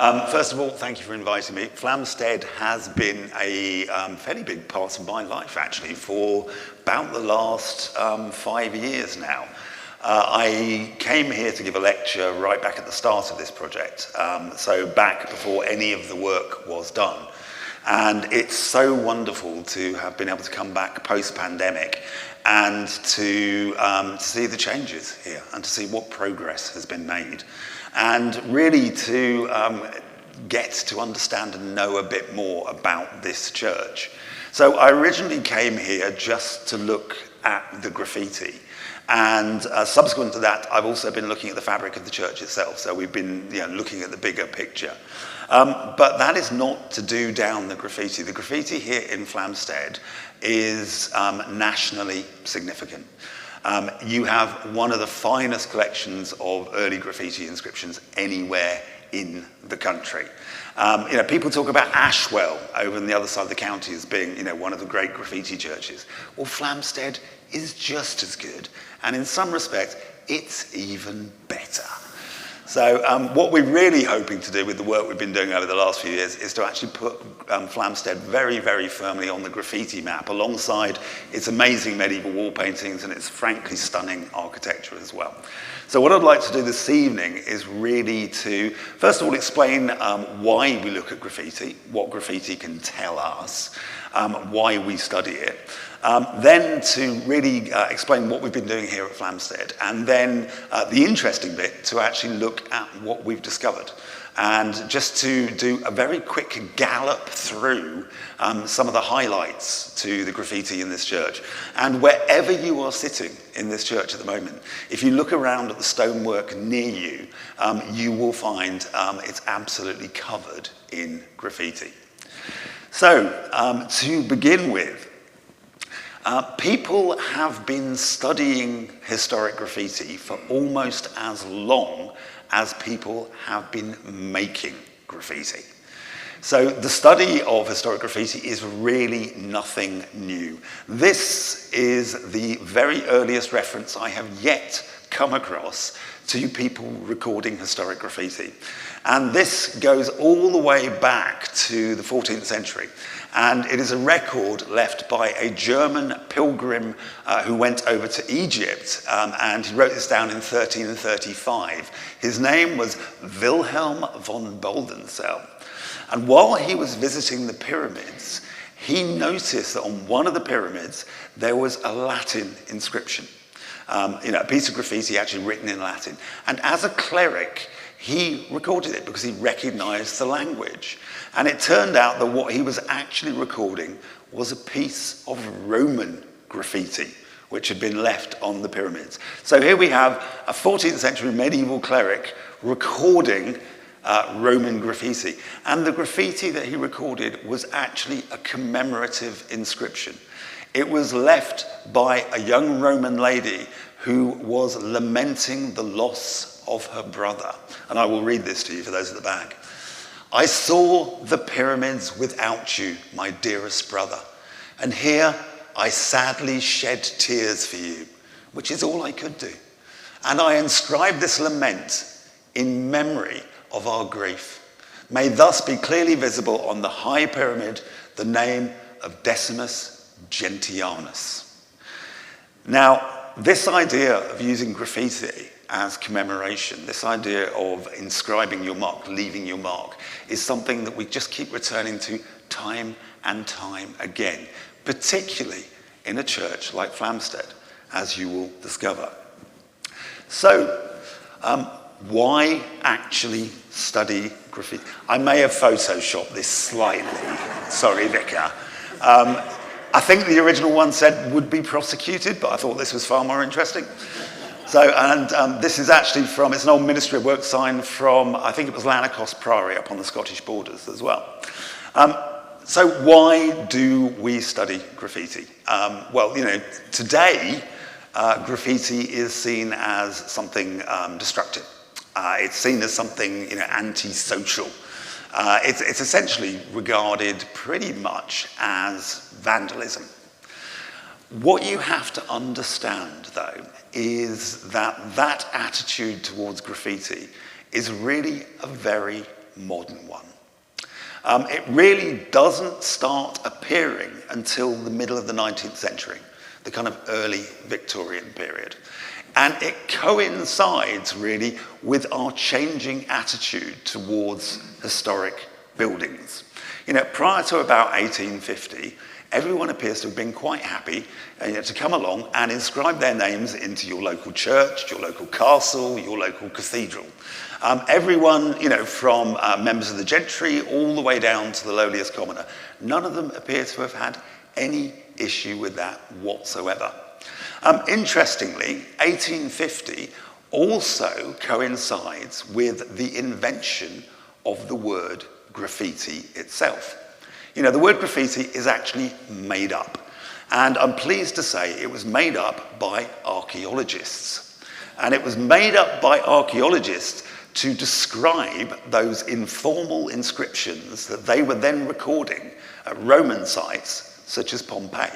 First of all, thank you for inviting me. Flamstead has been a fairly big part of my life, actually, for about the last 5 years now. I came here to give a lecture right back at the start of this project, so back before any of the work was done. And it's so wonderful to have been able to come back post-pandemic and to see the changes here and to see what progress has been made. And really to get to understand and know a bit more about this church. So I originally came here just to look at the graffiti. And subsequent to that, I've also been looking at the fabric of the church itself. So we've been looking at the bigger picture. But that is not to do down the graffiti. The graffiti here in Flamstead is nationally significant. You have one of the finest collections of early graffiti inscriptions anywhere in the country. People talk about Ashwell over on the other side of the county as being, one of the great graffiti churches. Well, Flamstead is just as good, and in some respects, it's even better. So what we're really hoping to do with the work we've been doing over the last few years is to actually put Flamstead very, very firmly on the graffiti map alongside its amazing medieval wall paintings and its frankly stunning architecture as well. So what I'd like to do this evening is really to, first of all, explain why we look at graffiti, what graffiti can tell us, why we study it. Then to really explain what we've been doing here at Flamstead, and then the interesting bit to actually look at what we've discovered. And just to do a very quick gallop through some of the highlights to the graffiti in this church. And wherever you are sitting in this church at the moment, if you look around at the stonework near you, you will find it's absolutely covered in graffiti. So to begin with, people have been studying historic graffiti for almost as long as people have been making graffiti. So the study of historic graffiti is really nothing new. This is the very earliest reference I have yet come across to people recording historic graffiti. And this goes all the way back to the 14th century. And it is a record left by a German pilgrim who went over to Egypt, and he wrote this down in 1335. His name was Wilhelm von Boldensel. And while he was visiting the pyramids, he noticed that on one of the pyramids, there was a Latin inscription. A piece of graffiti actually written in Latin. And as a cleric, he recorded it because he recognized the language. And it turned out that what he was actually recording was a piece of Roman graffiti, which had been left on the pyramids. So here we have a 14th century medieval cleric recording Roman graffiti. And the graffiti that he recorded was actually a commemorative inscription. It was left by a young Roman lady who was lamenting the loss of her brother. And I will read this to you for those at the back. I saw the pyramids without you, my dearest brother, and here I sadly shed tears for you, which is all I could do. And I inscribe this lament in memory of our grief. May thus be clearly visible on the high pyramid the name of Decimus Gentianus. Now, this idea of using graffiti as commemoration, this idea of inscribing your mark, leaving your mark, is something that we just keep returning to time and time again, particularly in a church like Flamstead, as you will discover. So, why actually study graffiti? I may have photoshopped this slightly. Sorry, Vicar. I think the original one said would be prosecuted, but I thought this was far more interesting. So, and this is actually from, it's an old Ministry of Works sign from, I think it was Lanercost Priory up on the Scottish borders as well. So why do we study graffiti? Well, today, graffiti is seen as something destructive. It's seen as something, anti-social. It's essentially regarded pretty much as vandalism. What you have to understand, though, is that that attitude towards graffiti is really a very modern one. It really doesn't start appearing until the middle of the 19th century, the kind of early Victorian period. And it coincides really with our changing attitude towards historic buildings. Prior to about 1850, everyone appears to have been quite happy to come along and inscribe their names into your local church, your local castle, your local cathedral. Everyone, from members of the gentry all the way down to the lowliest commoner, none of them appear to have had any issue with that whatsoever. Interestingly, 1850 also coincides with the invention of the word graffiti itself. The word graffiti is actually made up, and I'm pleased to say it was made up by archaeologists. And it was made up by archaeologists to describe those informal inscriptions that they were then recording at Roman sites such as Pompeii.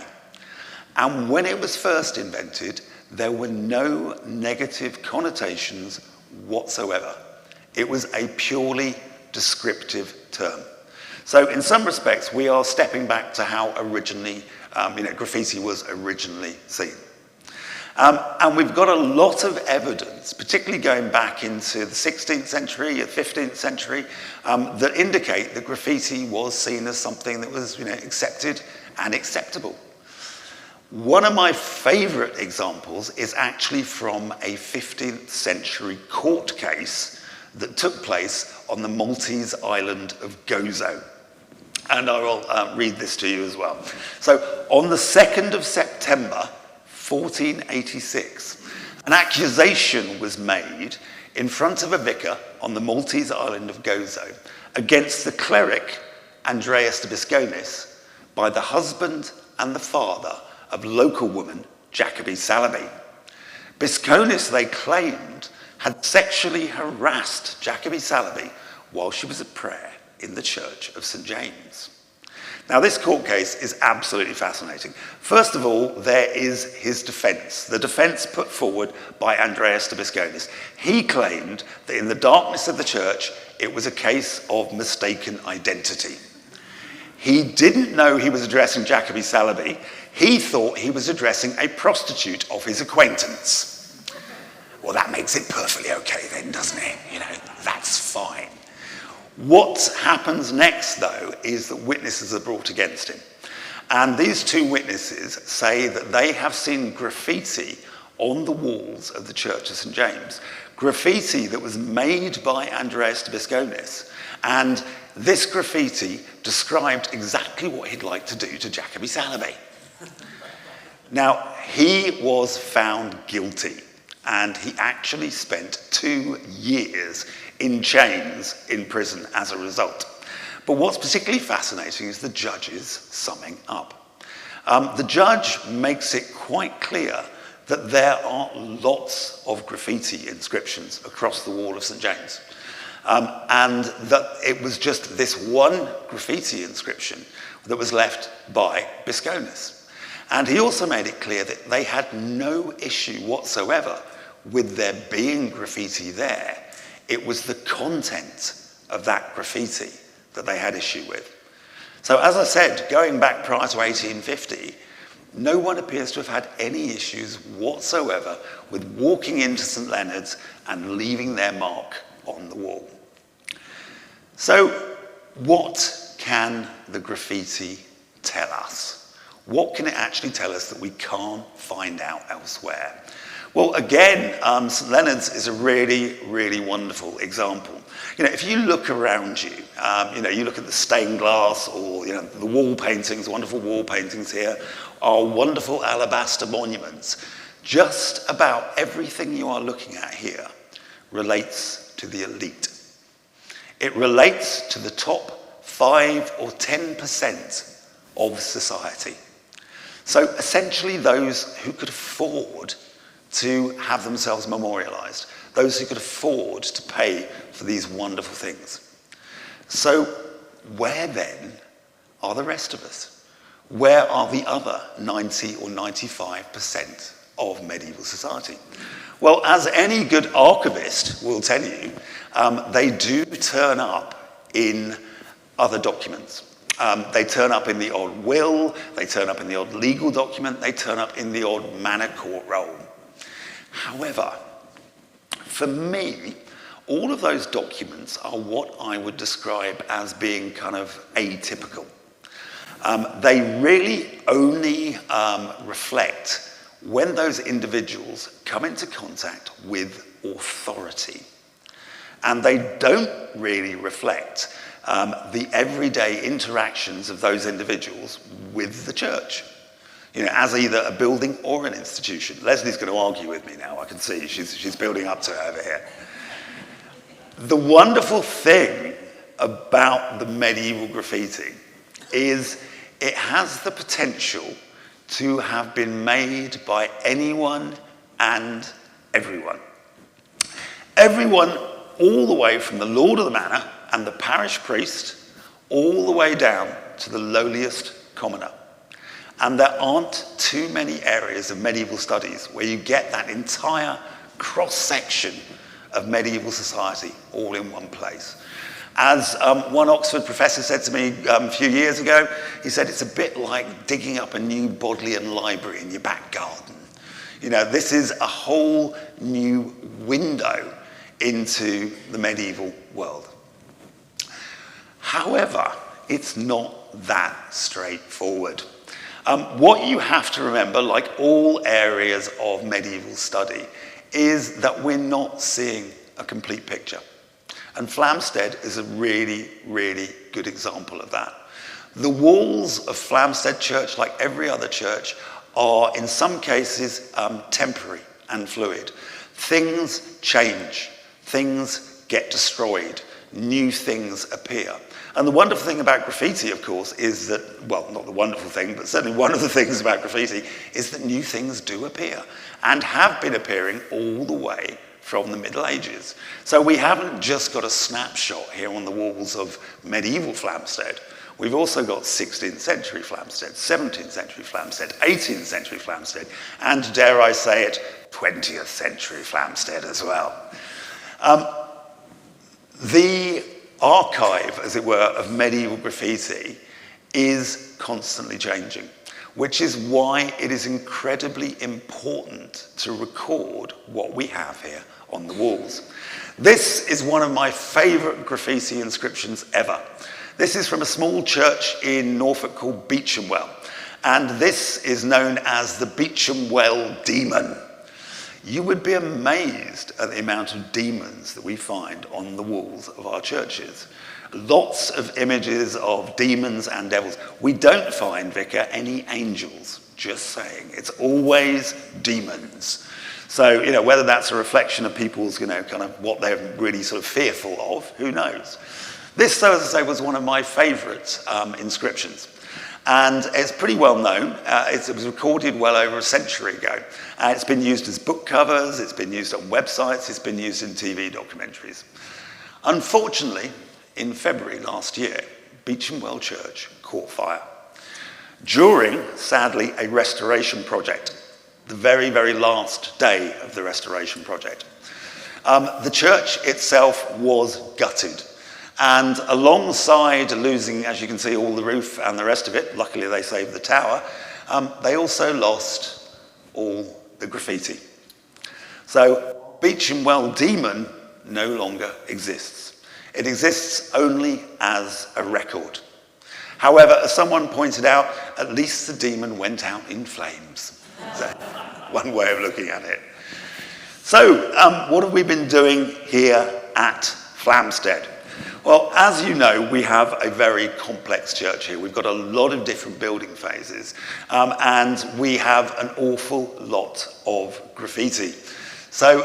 And when it was first invented, there were no negative connotations whatsoever. It was a purely descriptive term. So in some respects, we are stepping back to how originally, graffiti was originally seen. And we've got a lot of evidence, particularly going back into the 16th century, the 15th century, that indicate that graffiti was seen as something that was, accepted and acceptable. One of my favorite examples is actually from a 15th century court case that took place on the Maltese island of Gozo. And I will read this to you as well. So on the 2nd of September, 1486, an accusation was made in front of a vicar on the Maltese island of Gozo against the cleric Andreas de Bisconis by the husband and the father of local woman Jacobi Salaby. Bisconis, they claimed, had sexually harassed Jacobi Salaby while she was at prayer in the church of St James. Now, this court case is absolutely fascinating. First of all, there is his defense, the defense put forward by Andreas de Bisconis. He claimed that in the darkness of the church, it was a case of mistaken identity. He didn't know he was addressing Jacobi Salaby. He thought he was addressing a prostitute of his acquaintance. Well, that makes it perfectly okay then, doesn't it? That's fine. What happens next, though, is that witnesses are brought against him. And these two witnesses say that they have seen graffiti on the walls of the Church of St James. Graffiti that was made by Andreas de Bisconis. And this graffiti described exactly what he'd like to do to Jacobi Salaby. Now, he was found guilty. And he actually spent 2 years in chains in prison as a result. But what's particularly fascinating is the judge's summing up. The judge makes it quite clear that there are lots of graffiti inscriptions across the wall of St James. And that it was just this one graffiti inscription that was left by Bisconis. And he also made it clear that they had no issue whatsoever with there being graffiti there. It was the content of that graffiti that they had issue with. So as I said, going back prior to 1850, no one appears to have had any issues whatsoever with walking into St Leonard's and leaving their mark on the wall. So what can the graffiti tell us? What can it actually tell us that we can't find out elsewhere? Well, again, St Leonard's is a really, really wonderful example. If you look around you, you look at the stained glass or, the wall paintings, wonderful wall paintings here, our wonderful alabaster monuments. Just about everything you are looking at here relates to the elite. It relates to the top 5 or 10% of society. So essentially those who could afford to have themselves memorialized, those who could afford to pay for these wonderful things. So where then are the rest of us? Where are the other 90 or 95% of medieval society? Well, as any good archivist will tell you, they do turn up in other documents. They turn up in the odd will, they turn up in the odd legal document, they turn up in the odd manor court roll. However, for me, all of those documents are what I would describe as being kind of atypical. They really only reflect when those individuals come into contact with authority. And they don't really reflect the everyday interactions of those individuals with the church, as either a building or an institution. Leslie's going to argue with me now, I can see. She's building up to it over here. The wonderful thing about the medieval graffiti is it has the potential to have been made by anyone and everyone. Everyone, all the way from the lord of the manor and the parish priest, all the way down to the lowliest commoner. And there aren't too many areas of medieval studies where you get that entire cross-section of medieval society all in one place. As one Oxford professor said to me a few years ago, he said it's a bit like digging up a new Bodleian library in your back garden. This is a whole new window into the medieval world. However, it's not that straightforward. What you have to remember, like all areas of medieval study, is that we're not seeing a complete picture. And Flamstead is a really, really good example of that. The walls of Flamstead Church, like every other church, are in some cases temporary and fluid. Things change, things get destroyed, new things appear. And the wonderful thing about graffiti, of course, is that, well, not the wonderful thing, but certainly one of the things about graffiti is that new things do appear and have been appearing all the way from the Middle Ages. So we haven't just got a snapshot here on the walls of medieval Flamstead. We've also got 16th century Flamstead, 17th century Flamstead, 18th century Flamstead, and dare I say it, 20th century Flamstead as well. The archive, as it were, of medieval graffiti is constantly changing, which is why it is incredibly important to record what we have here on the walls. This is one of my favourite graffiti inscriptions ever. This is from a small church in Norfolk called Beecham Well, and this is known as the Beecham Well Demon. You would be amazed at the amount of demons that we find on the walls of our churches. Lots of images of demons and devils. We don't find, Vicar, any angels, just saying. It's always demons. So, whether that's a reflection of people's, kind of what they're really sort of fearful of, who knows? This, though, as I say, was one of my favourite inscriptions. And it's pretty well known. It was recorded well over a century ago. It's been used as book covers, it's been used on websites, it's been used in TV documentaries. Unfortunately, in February last year, Beecham Well Church caught fire during, sadly, a restoration project, the very, very last day of the restoration project. The church itself was gutted. And alongside losing, as you can see, all the roof and the rest of it, luckily they saved the tower, they also lost all the graffiti. So Beecham Well Demon no longer exists. It exists only as a record. However, as someone pointed out, at least the demon went out in flames. So, one way of looking at it. So, what have we been doing here at Flamstead? Well, as you know, we have a very complex church here. We've got a lot of different building phases, and we have an awful lot of graffiti. So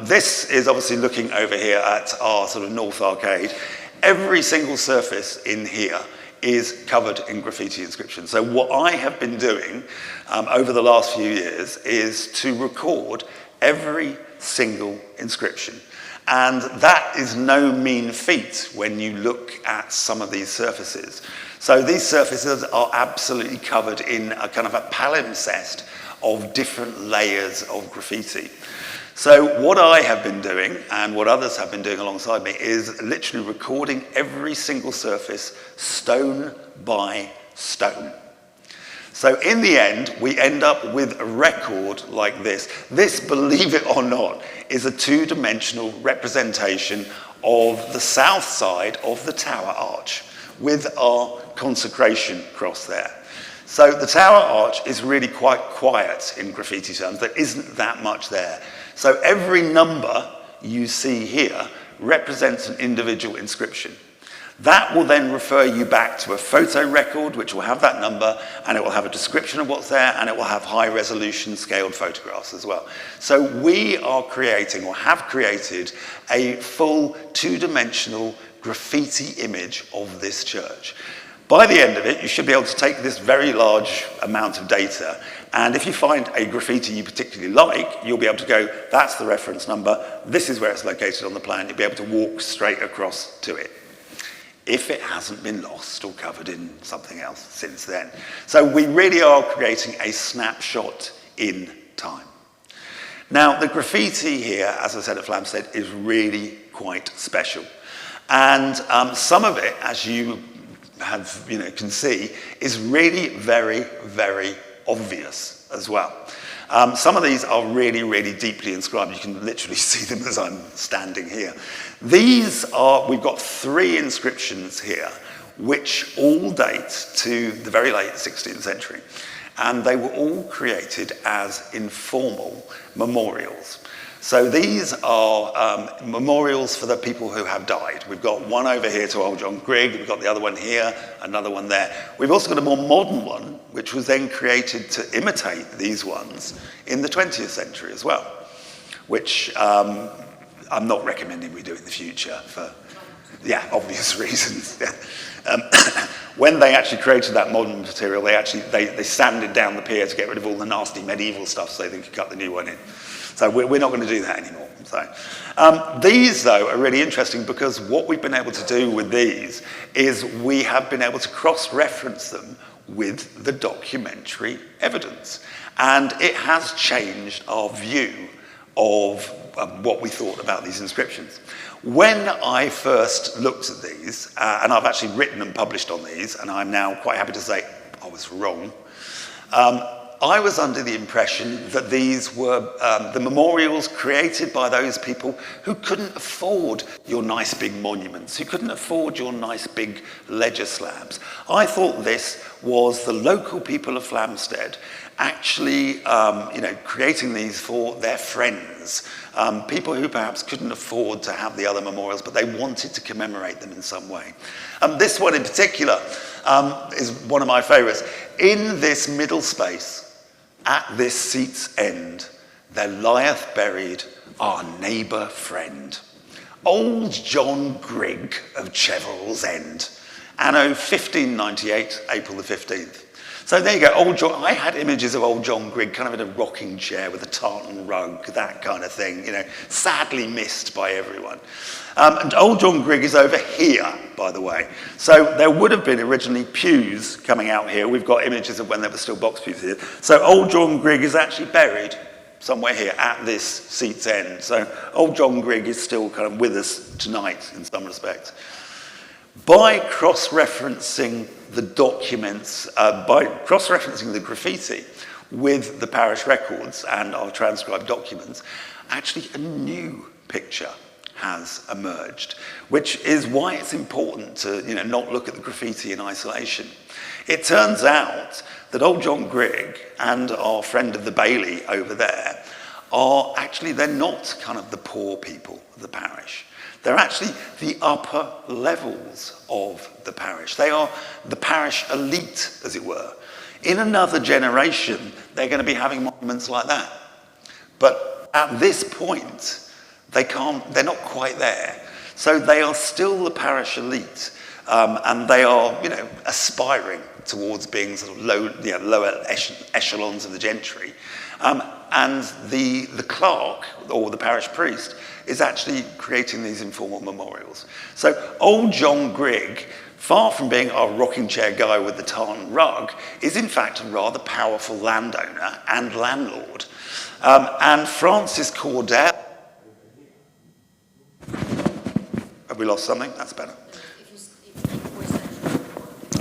this is obviously looking over here at our sort of north arcade. Every single surface in here is covered in graffiti inscriptions. So what I have been doing over the last few years is to record every single inscription. And that is no mean feat when you look at some of these surfaces. So these surfaces are absolutely covered in a kind of a palimpsest of different layers of graffiti. So what I have been doing, and what others have been doing alongside me, is literally recording every single surface, stone by stone. So in the end, we end up with a record like this. This, believe it or not, is a two-dimensional representation of the south side of the tower arch with our consecration cross there. So the tower arch is really quite quiet in graffiti terms. There isn't that much there. So every number you see here represents an individual inscription. That will then refer you back to a photo record, which will have that number, and it will have a description of what's there, and it will have high-resolution scaled photographs as well. So we are creating, or have created, a full two-dimensional graffiti image of this church. By the end of it, you should be able to take this very large amount of data, and if you find a graffiti you particularly like, you'll be able to go, that's the reference number, this is where it's located on the plan, you'll be able to walk straight across to it, if it hasn't been lost or covered in something else since then. So we really are creating a snapshot in time. Now, the graffiti here, as I said at Flamstead, is really quite special. And some of it, as you can see, is really very, very obvious as well. Some of these are really, really deeply inscribed. You can literally see them as I'm standing here. We've got 3 inscriptions here, which all date to the very late 16th century. And they were all created as informal memorials. So these are memorials for the people who have died. We've got one over here to old John Grigg, we've got the other one here, another one there. We've also got a more modern one, which was then created to imitate these ones in the 20th century as well, which I'm not recommending we do in the future for, obvious reasons. When they actually created that modern material, they sanded down the pier to get rid of all the nasty medieval stuff so they could cut the new one in. So we're not going to do that anymore. So these, though, are really interesting because what we've been able to do with these is we have been able to cross-reference them with the documentary evidence. And it has changed our view of what we thought about these inscriptions. When I first looked at these, and I've actually written and published on these, and I'm now quite happy to say I was wrong, I was under the impression that these were the memorials created by those people who couldn't afford your nice big monuments, who couldn't afford your nice big ledger slabs. I thought this was the local people of Flamstead actually creating these for their friends, people who perhaps couldn't afford to have the other memorials, but they wanted to commemorate them in some way. This one in particular is one of my favourites. In this middle space, at this seat's end, there lieth buried our neighbour friend, old John Grigg of Cheverell's End, anno 1598, April the 15th. So there you go, old John. I had images of old John Grigg kind of in a rocking chair with a tartan rug, that kind of thing, sadly missed by everyone. And old John Grigg is over here, by the way. So there would have been originally pews coming out here. We've got images of when there were still box pews here. So old John Grigg is actually buried somewhere here at this seat's end. So old John Grigg is still kind of with us tonight in some respects. By cross-referencing the documents, by cross-referencing the graffiti with the parish records and our transcribed documents, actually a new picture has emerged, which is why it's important to not look at the graffiti in isolation. It turns out that old John Grigg and our friend of the Bailey over there are actually, they're not kind of the poor people of the parish. They're actually the upper levels of the parish. They are the parish elite, as it were. In another generation, they're going to be having monuments like that. But at this point, they're not quite there. So they are still the parish elite. and they are, aspiring towards being sort of lower echelons of the gentry. And the clerk, or the parish priest, is actually creating these informal memorials. So old John Grigg, far from being our rocking chair guy with the tartan rug, is in fact a rather powerful landowner and landlord. And Francis Cordell... Have we lost something? That's better.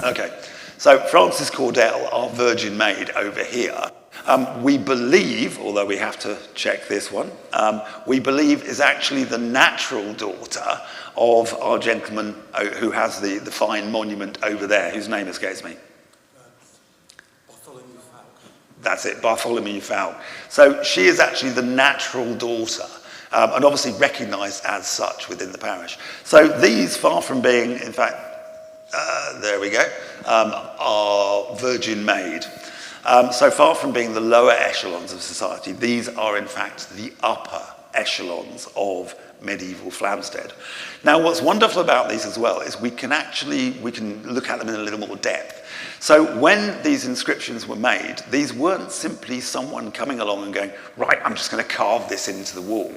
Okay, so Francis Cordell, our Virgin Maid over here, we believe, although we have to check this one, we believe is actually the natural daughter of our gentleman who has the fine monument over there, whose name escapes me. Bartholomew Falk. That's it, Bartholomew Falk. So she is actually the natural daughter, and obviously recognised as such within the parish. So these, far from being, in fact, there we go, are Virgin Maid. So far from being the lower echelons of society, these are in fact the upper echelons of medieval Flamstead. Now what's wonderful about these as well is we can look at them in a little more depth. So when these inscriptions were made, these weren't simply someone coming along and going, right, I'm just going to carve this into the wall.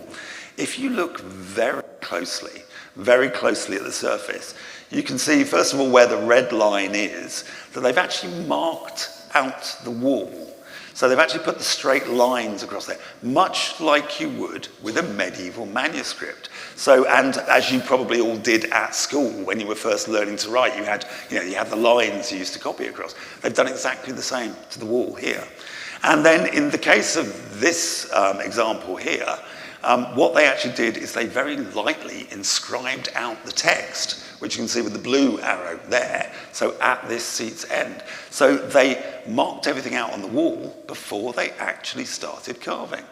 If you look very closely at the surface, you can see, first of all, where the red line is, that they've actually marked out the wall. So they've actually put the straight lines across there, much like you would with a medieval manuscript. So, and as you probably all did at school when you were first learning to write, you had the lines you used to copy across. They've done exactly the same to the wall here. And then in the case of this example here, what they actually did is they very lightly inscribed out the text, which you can see with the blue arrow there, so at this seat's end. So they marked everything out on the wall before they actually started carving.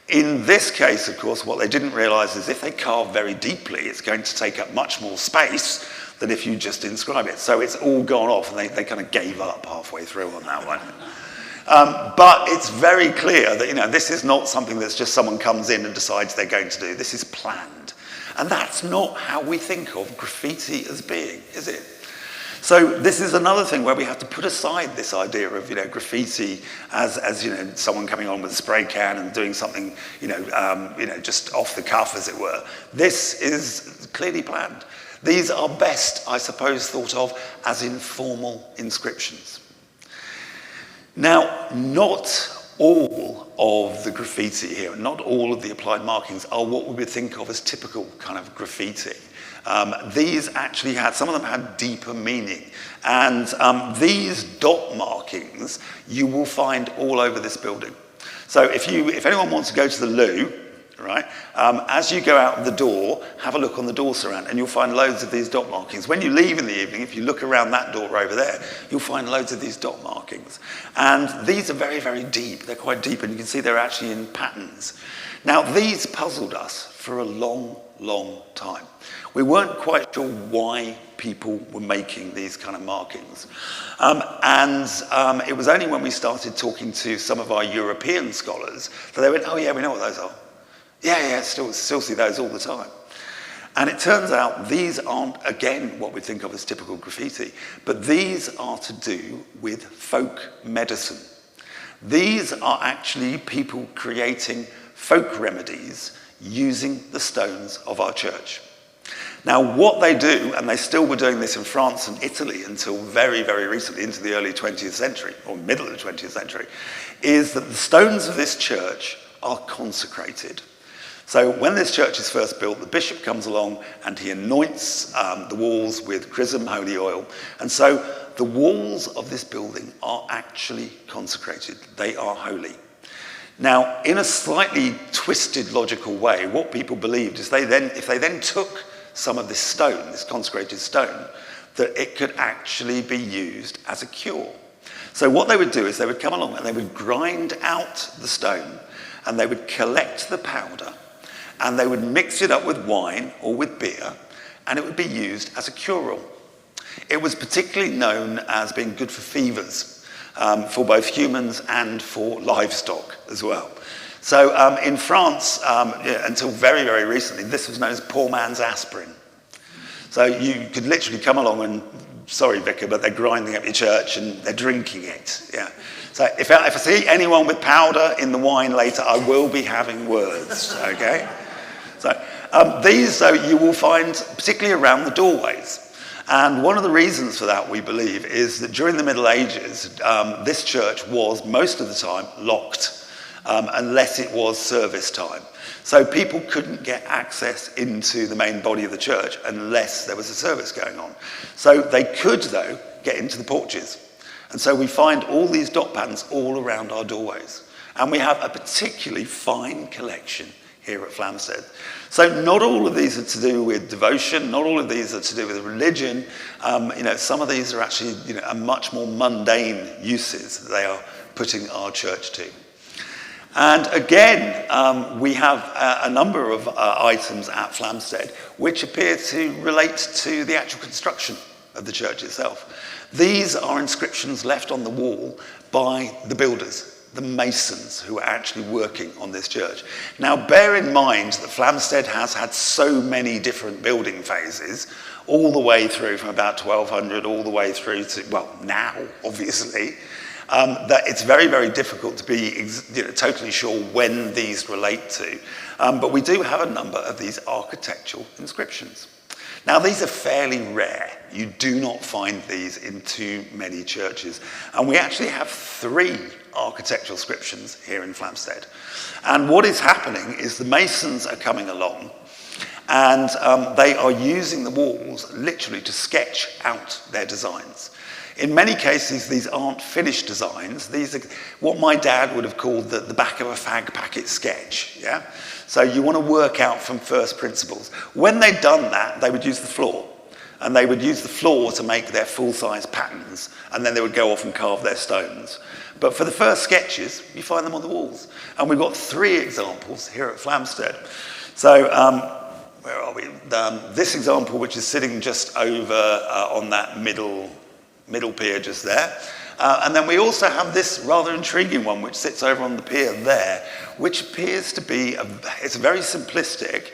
In this case, of course, what they didn't realise is if they carve very deeply, it's going to take up much more space than if you just inscribe it. So it's all gone off, and they kind of gave up halfway through on that one. But it's very clear that, this is not something that's just someone comes in and decides they're going to do. This is planned. And that's not how we think of graffiti as being, is it? So this is another thing where we have to put aside this idea of, graffiti as someone coming on with a spray can and doing something, just off the cuff, as it were. This is clearly planned. These are best, I suppose, thought of as informal inscriptions. Now, not all of the graffiti here, not all of the applied markings are what we would think of as typical kind of graffiti. These actually some of them had deeper meaning. And these dot markings you will find all over this building. So if anyone wants to go to the loo, right, as you go out the door, have a look on the door surround and you'll find loads of these dot markings. When you leave in the evening, if you look around that door over there, you'll find loads of these dot markings. And these are very, very deep. They're quite deep, and you can see they're actually in patterns. Now, these puzzled us for a long, long time. We weren't quite sure why people were making these kind of markings. It was only when we started talking to some of our European scholars that they went, oh yeah, we know what those are. Yeah, still see those all the time. And it turns out these aren't, again, what we think of as typical graffiti, but these are to do with folk medicine. These are actually people creating folk remedies using the stones of our church. Now, what they do, and they still were doing this in France and Italy until very, very recently, into the early 20th century, or middle of the 20th century, is that the stones of this church are consecrated. So when this church is first built, the bishop comes along and he anoints the walls with chrism, holy oil. And so the walls of this building are actually consecrated. They are holy. Now, in a slightly twisted logical way, what people believed is if they then took some of this stone, this consecrated stone, that it could actually be used as a cure. So what they would do is they would come along and they would grind out the stone and they would collect the powder and they would mix it up with wine or with beer and it would be used as a cure-all. It was particularly known as being good for fevers, for both humans and for livestock as well. So in France, until very, very recently, this was known as poor man's aspirin. So you could literally come along and, sorry vicar, but they're grinding up your church and they're drinking it. Yeah. So if I see anyone with powder in the wine later, I will be having words, okay? So these, though, you will find particularly around the doorways. And one of the reasons for that, we believe, is that during the Middle Ages, this church was most of the time locked, unless it was service time. So people couldn't get access into the main body of the church unless there was a service going on. So they could, though, get into the porches. And so we find all these dot patterns all around our doorways. And we have a particularly fine collection here at Flamstead. So not all of these are to do with devotion, not all of these are to do with religion. Some of these are actually, a much more mundane uses that they are putting our church to. And again, we have a number of items at Flamstead which appear to relate to the actual construction of the church itself. These are inscriptions left on the wall by the builders, the masons who are actually working on this church. Now, bear in mind that Flamstead has had so many different building phases, all the way through from about 1200 all the way through to, well, now, obviously, that it's very, very difficult to be totally sure when these relate to. But we do have a number of these architectural inscriptions. Now, these are fairly rare. You do not find these in too many churches. And we actually have 3 architectural inscriptions here in Flamstead. And what is happening is the masons are coming along and they are using the walls literally to sketch out their designs. In many cases, these aren't finished designs. These are what my dad would have called the back of a fag packet sketch, yeah? So you want to work out from first principles. When they'd done that, they would use the floor. And they would use the floor to make their full-size patterns, and then they would go off and carve their stones. But for the first sketches, you find them on the walls. And we've got 3 examples here at Flamstead. So, where are we? This example, which is sitting just over on that middle pier just there. And then we also have this rather intriguing one, which sits over on the pier there, which appears to be, it's very simplistic,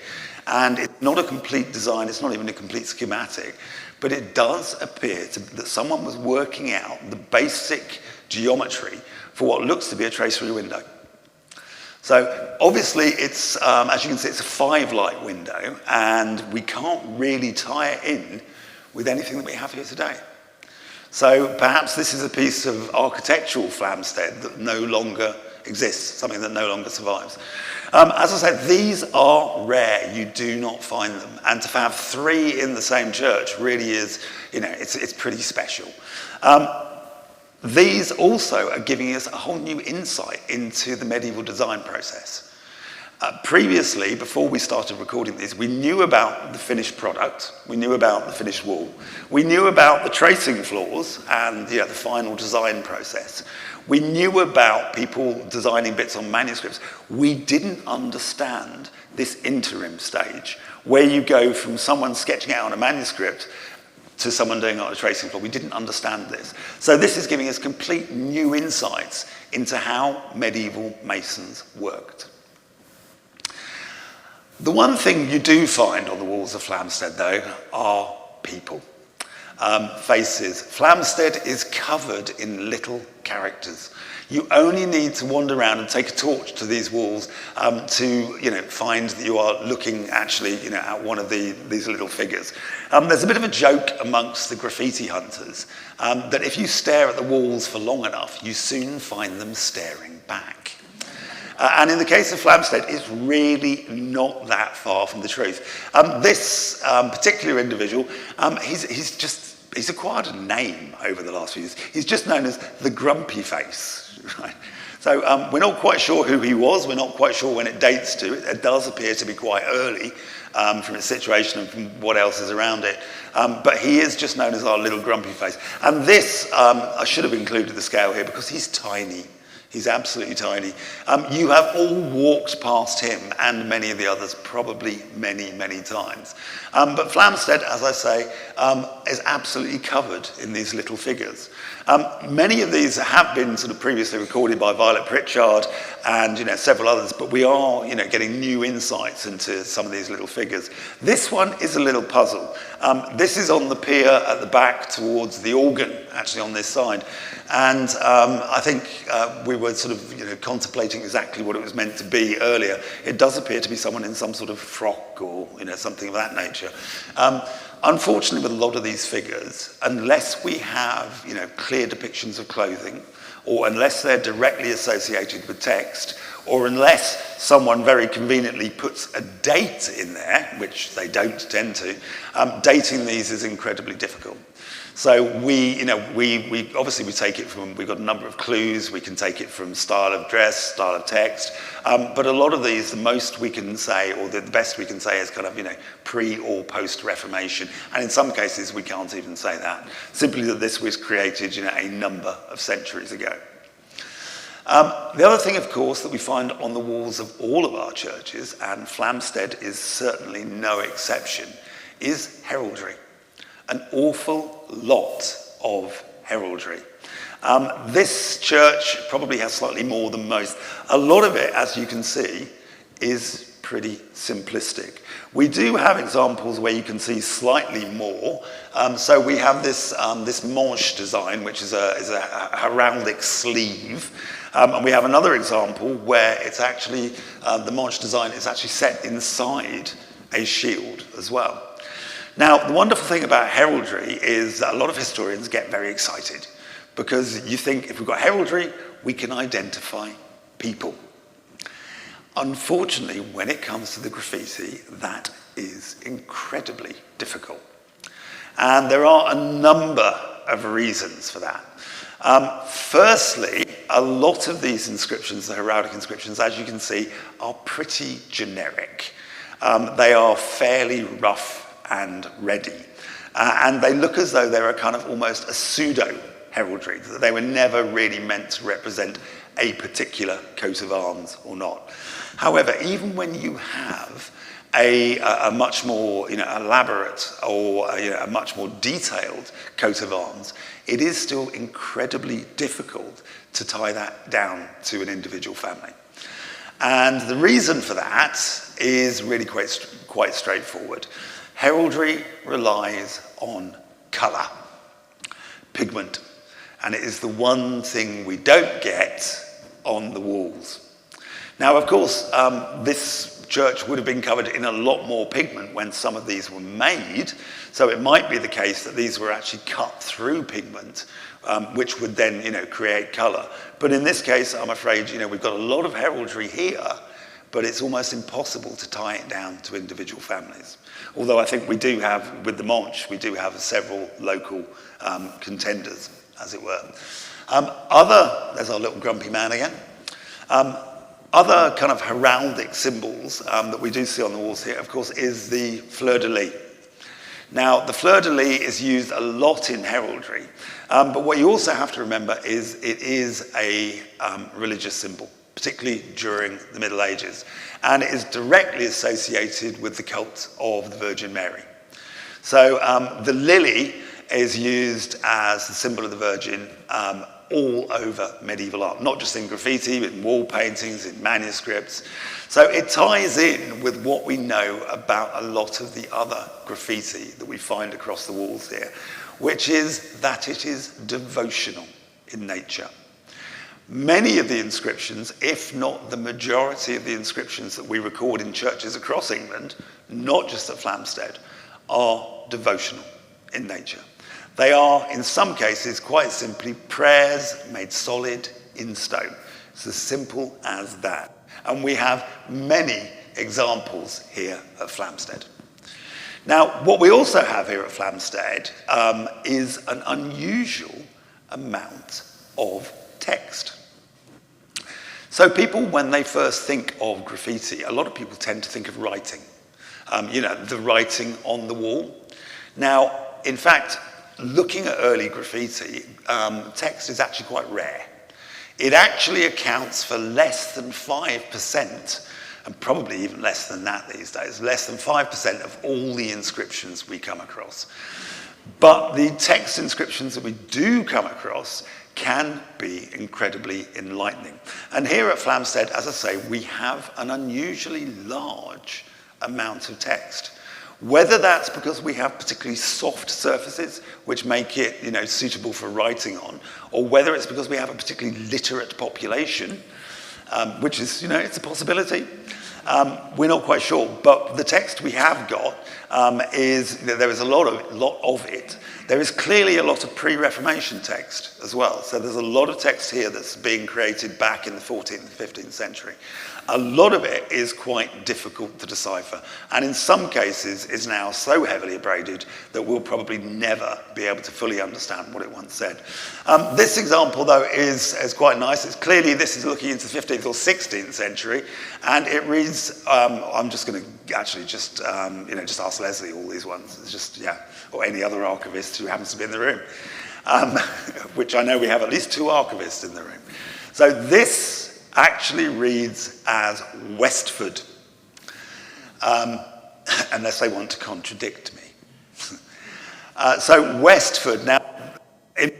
and it's not a complete design, it's not even a complete schematic, but it does appear that someone was working out the basic geometry for what looks to be a tracery window. So obviously it's, as you can see, it's a 5-light window, and we can't really tie it in with anything that we have here today. So perhaps this is a piece of architectural Flamstead that no longer exists, something that no longer survives. As I said, these are rare. You do not find them. And to have 3 in the same church really is, it's pretty special. These also are giving us a whole new insight into the medieval design process. Previously, before we started recording these, we knew about the finished product, we knew about the finished wall, we knew about the tracing floors and the final design process. We knew about people designing bits on manuscripts. We didn't understand this interim stage, where you go from someone sketching out on a manuscript to someone doing it on a tracing floor. We didn't understand this. So this is giving us complete new insights into how medieval masons worked. The one thing you do find on the walls of Flamstead, though, are people. Faces. Flamstead is covered in little characters. You only need to wander around and take a torch to these walls to find that you are looking actually at one of these little figures. There's a bit of a joke amongst the graffiti hunters that if you stare at the walls for long enough, you soon find them staring back. And in the case of Flamstead, it's really not that far from the truth. This particular individual, he's acquired a name over the last few years. He's just known as the Grumpy Face. Right? So we're not quite sure who he was. We're not quite sure when it dates to. It does appear to be quite early from its situation and from what else is around it. But he is just known as our little Grumpy Face. And this, I should have included the scale here because he's tiny. He's absolutely tiny. You have all walked past him and many of the others probably many, many times. But Flamstead, as I say, is absolutely covered in these little figures. Many of these have been sort of previously recorded by Violet Pritchard and several others, but we are getting new insights into some of these little figures. This one is a little puzzle. This is on the pier at the back towards the organ, actually on this side. And I think we were sort of contemplating exactly what it was meant to be earlier. It does appear to be someone in some sort of frock or something of that nature. Unfortunately, with a lot of these figures, unless we have clear depictions of clothing, or unless they're directly associated with text, or unless someone very conveniently puts a date in there, which they don't tend to, dating these is incredibly difficult. So we obviously we take it from, we've got a number of clues, we can take it from style of dress, style of text, but a lot of these, the most we can say, or the best we can say is kind of, pre or post-Reformation, and in some cases we can't even say that, simply that this was created, a number of centuries ago. The other thing, of course, that we find on the walls of all of our churches, and Flamstead is certainly no exception, is heraldry. An awful lot of heraldry. This church probably has slightly more than most. A lot of it, as you can see, is pretty simplistic. We do have examples where you can see slightly more. So we have this manche design, which is a heraldic sleeve. And we have another example where it's actually, the manche design is actually set inside a shield as well. Now, the wonderful thing about heraldry is that a lot of historians get very excited because you think if we've got heraldry, we can identify people. Unfortunately, when it comes to the graffiti, that is incredibly difficult. And there are a number of reasons for that. Firstly, a lot of these inscriptions, the heraldic inscriptions, as you can see, are pretty generic. They are fairly rough and ready. And they look as though they're a kind of almost a pseudo-heraldry, that they were never really meant to represent a particular coat of arms or not. However, even when you have a much more elaborate or a much more detailed coat of arms, it is still incredibly difficult to tie that down to an individual family. And the reason for that is really quite straightforward. Heraldry relies on colour, pigment, and it is the one thing we don't get on the walls. Now, of course, this church would have been covered in a lot more pigment when some of these were made, so it might be the case that these were actually cut through pigment, which would then, create colour. But in this case, I'm afraid, we've got a lot of heraldry here, but it's almost impossible to tie it down to individual families. Although I think we do have, with the manche, we do have several local contenders, as it were. There's our little grumpy man again. Other kind of heraldic symbols that we do see on the walls here, of course, is the fleur-de-lis. Now, the fleur-de-lis is used a lot in heraldry, but what you also have to remember is it is a religious symbol, particularly during the Middle Ages, and it is directly associated with the cult of the Virgin Mary. So the lily is used as the symbol of the Virgin all over medieval art, not just in graffiti, but in wall paintings, in manuscripts. So it ties in with what we know about a lot of the other graffiti that we find across the walls here, which is that it is devotional in nature. Many of the inscriptions, if not the majority of the inscriptions that we record in churches across England, not just at Flamstead, are devotional in nature. They are, in some cases, quite simply prayers made solid in stone. It's as simple as that. And we have many examples here at Flamstead. Now, what we also have here at Flamstead is an unusual amount of text. So people, when they first think of graffiti, a lot of people tend to think of writing. The writing on the wall. Now, in fact, looking at early graffiti, text is actually quite rare. it actually accounts for less than 5%, and probably even less than that these days, less than 5% of all the inscriptions we come across. But the text inscriptions that we do come across can be incredibly enlightening. And here at Flamstead, as I say, we have an unusually large amount of text. Whether that's because we have particularly soft surfaces, which make it, suitable for writing on, or whether it's because we have a particularly literate population, which is, it's a possibility. We're not quite sure, but the text we have got there is a lot of it. There is clearly a lot of pre-Reformation text as well. So there's a lot of text here that's being created back in the 14th and 15th century. A lot of it is quite difficult to decipher, and in some cases is now so heavily abraded that we'll probably never be able to fully understand what it once said. This example, though, is quite nice. This is looking into the 15th or 16th century, and it reads, I'm just going to actually just ask Leslie all these ones. It's just, or any other archivist who happens to be in the room, which I know we have at least 2 archivists in the room. So this actually reads as Westford, unless they want to contradict me. So Westford, now, in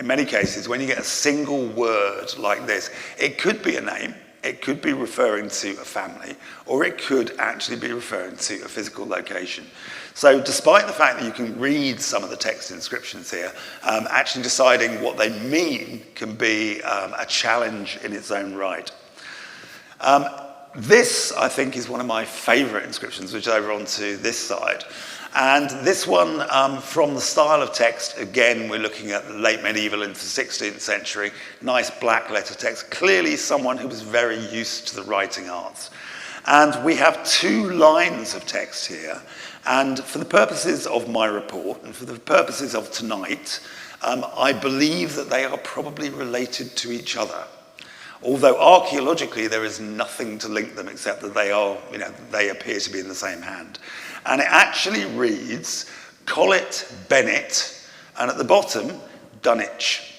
many cases, when you get a single word like this, it could be a name, it could be referring to a family, or it could actually be referring to a physical location. So despite the fact that you can read some of the text inscriptions here, actually deciding what they mean can be a challenge in its own right. This, I think, is one of my favourite inscriptions, which is over onto this side. And this one, from the style of text, again, we're looking at the late medieval into the 16th century, nice black letter text, clearly someone who was very used to the writing arts. And we have 2 lines of text here, and for the purposes of my report and for the purposes of tonight, I believe that they are probably related to each other. Although archaeologically there is nothing to link them except that they appear to be in the same hand. And it actually reads, Collet Bennett, and at the bottom, Dunwich.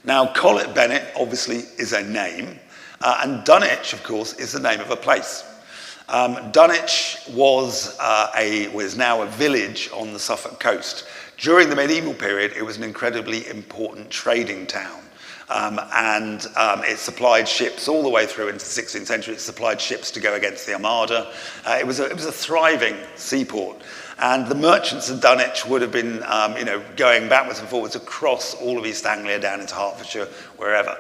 Now, Collet Bennett obviously is a name, and Dunwich, of course, is the name of a place. Dunwich was now a village on the Suffolk coast. During the medieval period, it was an incredibly important trading town. It supplied ships all the way through into the 16th century. It supplied ships to go against the Armada. It was a thriving seaport. And the merchants of Dunwich would have been, going backwards and forwards across all of East Anglia down into Hertfordshire, wherever.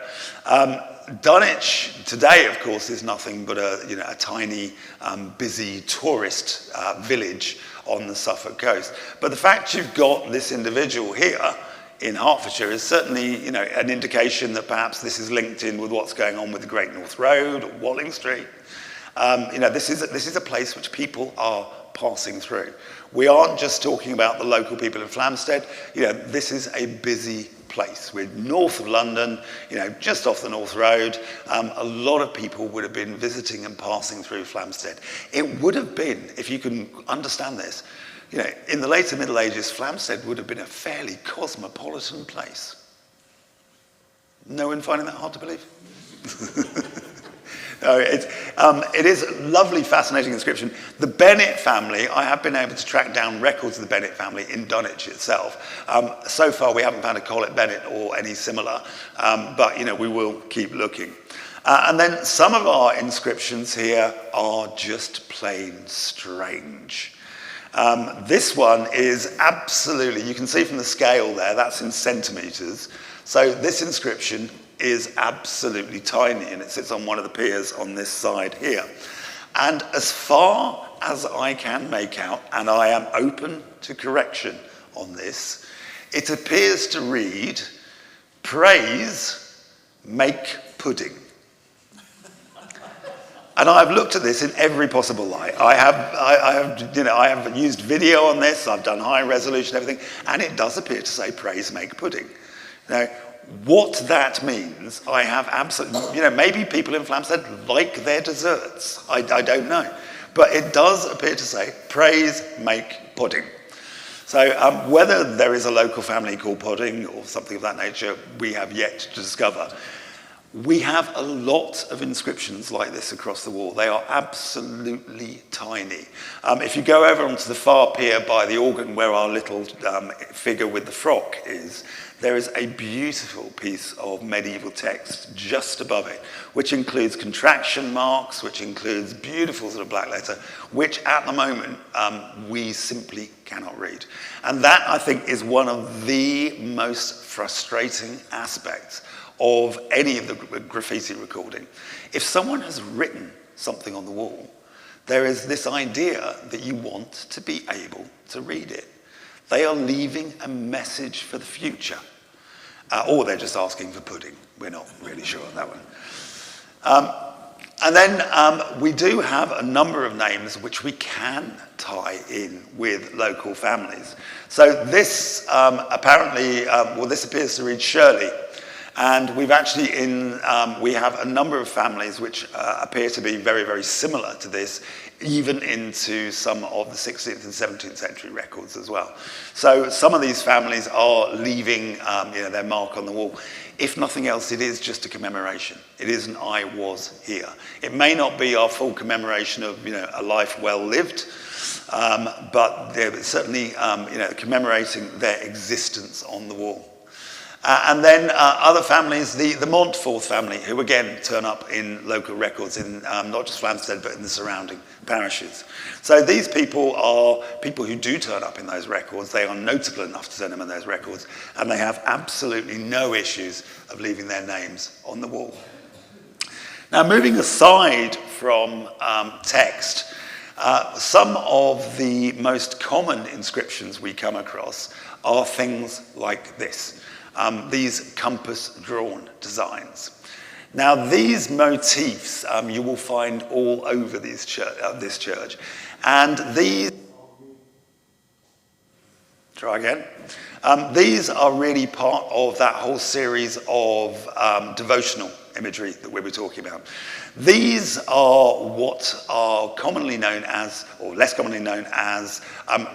Dunwich today, of course, is nothing but a tiny, busy tourist village on the Suffolk coast. But the fact you've got this individual here in Hertfordshire is certainly, an indication that perhaps this is linked in with what's going on with the Great North Road or Walling Street. This is a place which people are passing through. We aren't just talking about the local people in Flamstead. This is a busy place. We're north of London, just off the North Road. A lot of people would have been visiting and passing through Flamstead. It would have been, if you can understand this, in the later Middle Ages, Flamstead would have been a fairly cosmopolitan place. No one finding that hard to believe? No, it is a lovely, fascinating inscription. The Bennett family, I have been able to track down records of the Bennett family in Dunwich itself. So far, we haven't found a Collet Bennett or any similar, but we will keep looking. And then some of our inscriptions here are just plain strange. This one is absolutely, you can see from the scale there, that's in centimetres. So this inscription is absolutely tiny, and it sits on one of the piers on this side here. And as far as I can make out, and I am open to correction on this, it appears to read, "Praise, make pudding." And I've looked at this in every possible light. I have used video on this, I've done high resolution, everything, and it does appear to say "praise, make pudding." Now, what that means, I have absolutely, maybe people in Flamstead like their desserts. I don't know. But it does appear to say, "praise, make pudding." So whether there is a local family called Podding or something of that nature, we have yet to discover. We have a lot of inscriptions like this across the wall. They are absolutely tiny. If you go over onto the far pier by the organ where our little figure with the frock is, there is a beautiful piece of medieval text just above it, which includes contraction marks, which includes beautiful sort of black letter, which at the moment we simply cannot read. And that, I think, is one of the most frustrating aspects of any of the graffiti recording. If someone has written something on the wall, there is this idea that you want to be able to read it. They are leaving a message for the future. Or they're just asking for pudding. We're not really sure on that one. And then we do have a number of names which we can tie in with local families. So this apparently, this appears to read Shirley. And we've actually we have a number of families which appear to be very, very similar to this, even into some of the 16th and 17th century records as well. So some of these families are leaving their mark on the wall. If nothing else, it is just a commemoration. It is an I was here. It may not be our full commemoration of a life well lived, but they're certainly commemorating their existence on the wall. And then other families, the Montforth family, who again turn up in local records in not just Flamstead, but in the surrounding parishes. So these people are people who do turn up in those records. They are notable enough to turn up in those records, and they have absolutely no issues of leaving their names on the wall. Now, moving aside from text, some of the most common inscriptions we come across are things like this. These compass-drawn designs. Now, these motifs you will find all over this church. And these... Try again. These are really part of that whole series of devotional imagery that we were talking about. These are what are commonly known as, or less commonly known as,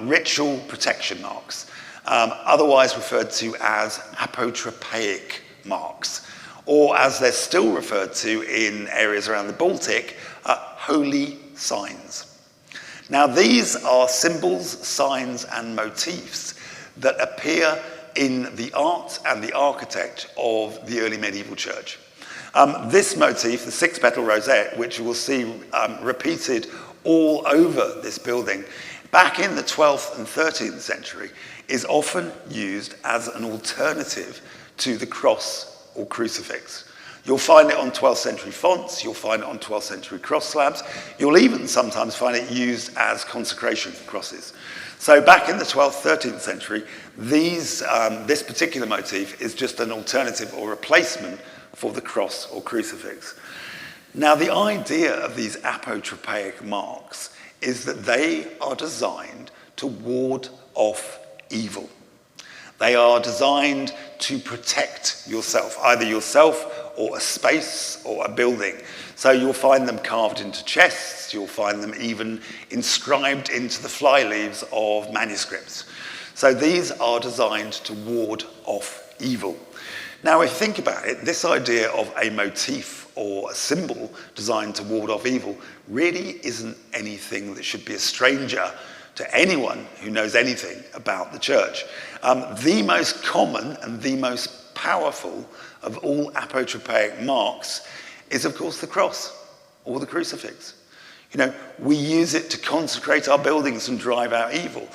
ritual protection marks. Otherwise referred to as apotropaic marks, or as they're still referred to in areas around the Baltic, holy signs. Now, these are symbols, signs, and motifs that appear in the art and the architect of the early medieval church. This motif, the six-petal rosette, which you will see repeated all over this building, back in the 12th and 13th century, is often used as an alternative to the cross or crucifix. You'll find it on 12th century fonts, you'll find it on 12th century cross slabs, you'll even sometimes find it used as consecration crosses. So back in the 12th, 13th century, this particular motif is just an alternative or replacement for the cross or crucifix. Now, the idea of these apotropaic marks is that they are designed to ward off evil. They are designed to protect yourself, either yourself or a space or a building. So you'll find them carved into chests, you'll find them even inscribed into the flyleaves of manuscripts. So these are designed to ward off evil. Now, if you think about it, this idea of a motif or a symbol designed to ward off evil really isn't anything that should be a stranger to anyone who knows anything about the church. The most common and the most powerful of all apotropaic marks is, of course, the cross or the crucifix. We use it to consecrate our buildings and drive out evil.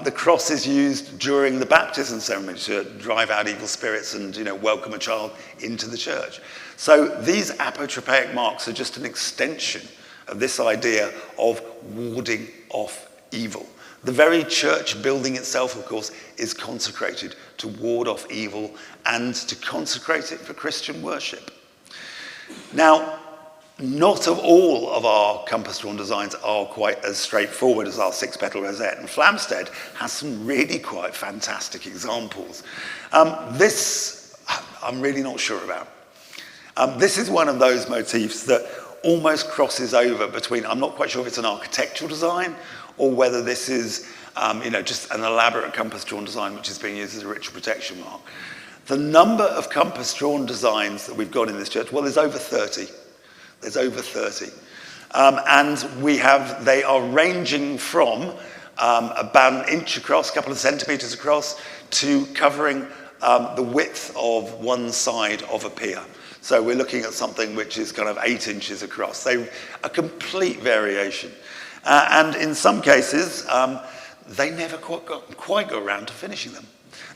The cross is used during the baptism ceremony to drive out evil spirits and, welcome a child into the church. So these apotropaic marks are just an extension of this idea of warding off evil. The very church building itself, of course, is consecrated to ward off evil and to consecrate it for Christian worship. Now, not all of our compass-drawn designs are quite as straightforward as our six-petal rosette, and Flamstead has some really quite fantastic examples. This, I'm really not sure about. This is one of those motifs that almost crosses over between, I'm not quite sure if it's an architectural design or whether this is just an elaborate compass-drawn design which is being used as a ritual protection mark. The number of compass-drawn designs that we've got in this church, well, there's over 30. There's over 30. And they are ranging from about an inch across, a couple of centimetres across, to covering the width of one side of a pier. So we're looking at something which is kind of 8 inches across. A complete variation. And in some cases, they never quite got around to finishing them.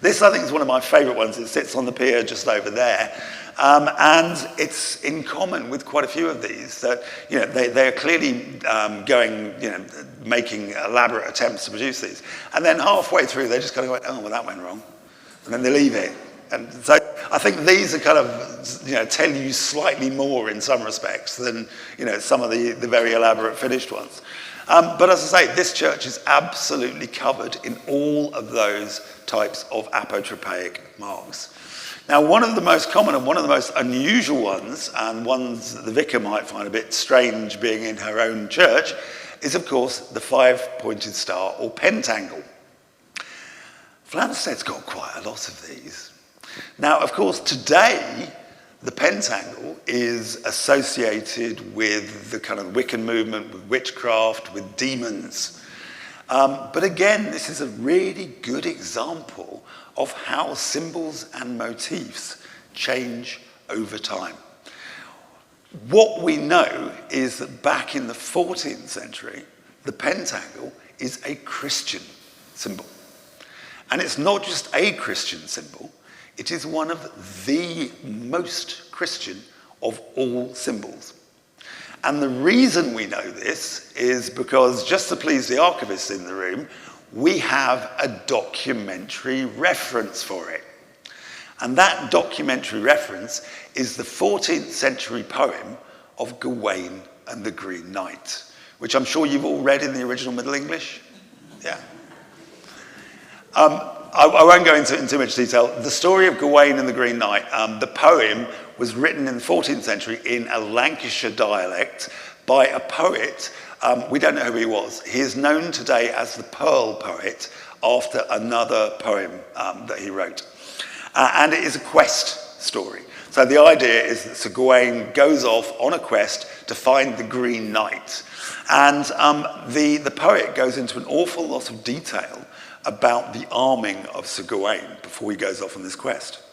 This, I think, is one of my favourite ones. It sits on the pier just over there. And it's in common with quite a few of these that, they are clearly making elaborate attempts to produce these. And then halfway through, they just kind of go, oh, well, that went wrong. And then they leave it. And so I think these are kind of, tell you slightly more in some respects than, some of the very elaborate finished ones. But as I say, this church is absolutely covered in all of those types of apotropaic marks. Now, one of the most common and one of the most unusual ones, and ones that the vicar might find a bit strange being in her own church, is, of course, the 5-pointed star or pentacle. Flamstead's got quite a lot of these. Now, of course, today, the pentacle is associated with the kind of Wiccan movement, with witchcraft, with demons. But again, this is a really good example of how symbols and motifs change over time. What we know is that back in the 14th century, the pentacle is a Christian symbol. And it's not just a Christian symbol, it is one of the most Christian of all symbols. And the reason we know this is because, just to please the archivists in the room, we have a documentary reference for it. And that documentary reference is the 14th century poem of Gawain and the Green Knight, which I'm sure you've all read in the original Middle English. Yeah. I won't go into too much detail. The story of Gawain and the Green Knight, the poem was written in the 14th century in a Lancashire dialect by a poet. We don't know who he was. He is known today as the Pearl Poet after another poem that he wrote. And it is a quest story. So the idea is that Sir Gawain goes off on a quest to find the Green Knight. And the poet goes into an awful lot of detail about the arming of Sir Gawain before he goes off on this quest.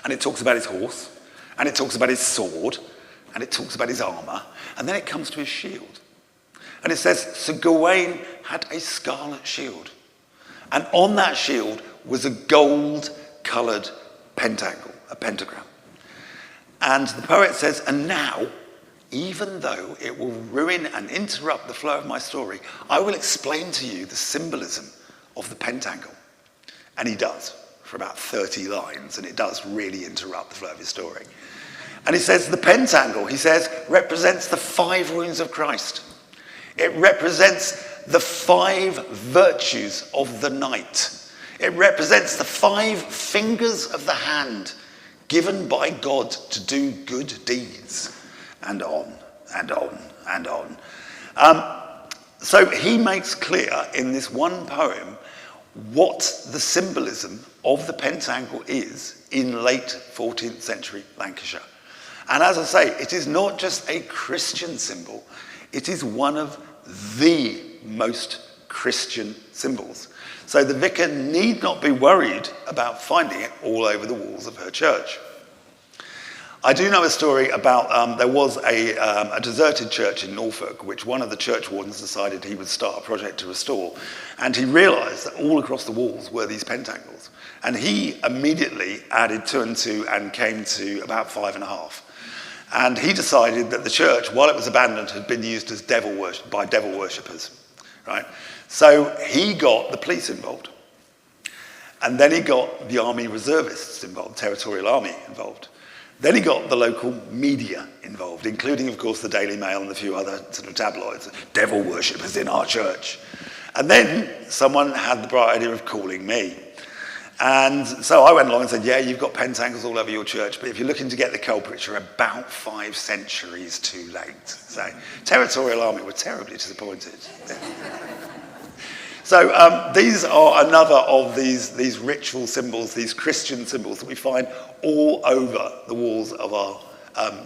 And it talks about his horse, and it talks about his sword, and it talks about his armour, and then it comes to his shield. And it says, Sir Gawain had a scarlet shield, and on that shield was a gold-coloured pentacle, a pentagram. And the poet says, and now, even though it will ruin and interrupt the flow of my story, I will explain to you the symbolism of the pentacle. And he does, for about 30 lines, and it does really interrupt the flow of his story. And he says the pentacle, he says, represents the 5 wounds of Christ. It represents the 5 virtues of the knight. It represents the 5 fingers of the hand given by God to do good deeds. And on, and on, and on. So he makes clear in this one poem what the symbolism of the pentacle is in late 14th century Lancashire. And as I say, it is not just a Christian symbol, it is one of the most Christian symbols. So the vicar need not be worried about finding it all over the walls of her church. I do know a story about, there was a deserted church in Norfolk, which one of the church wardens decided he would start a project to restore. And he realised that all across the walls were these pentacles. And he immediately added 2 and 2 and came to about 5.5. And he decided that the church, while it was abandoned, had been used as by devil worshippers, right? So he got the police involved. And then he got the army reservists involved, territorial army involved. Then he got the local media involved, including, of course, the Daily Mail and a few other sort of tabloids, devil worshippers in our church. And then someone had the bright idea of calling me. And so I went along and said, yeah, you've got pentacles all over your church, but if you're looking to get the culprits, you're about 5 centuries too late. So territorial army were terribly disappointed. So these are another of these ritual symbols, these Christian symbols that we find all over the walls of our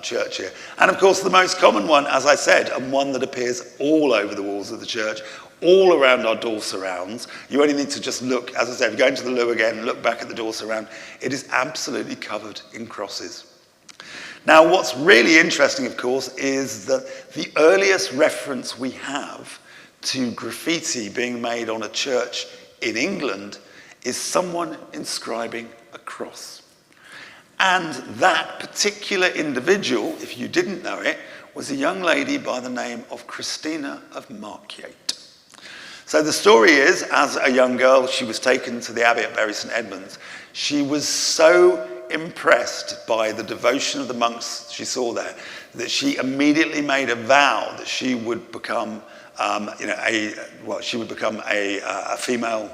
church here. And of course, the most common one, as I said, and one that appears all over the walls of the church, all around our door surrounds. You only need to just look, as I said, if you go into the loo again, look back at the door surround, it is absolutely covered in crosses. Now, what's really interesting, of course, is that the earliest reference we have to graffiti being made on a church in England is someone inscribing a cross. And that particular individual, if you didn't know it, was a young lady by the name of Christina of Markyate. So the story is, as a young girl, she was taken to the Abbey at Bury St Edmunds. She was so impressed by the devotion of the monks she saw there that she immediately made a vow that she would become, a female.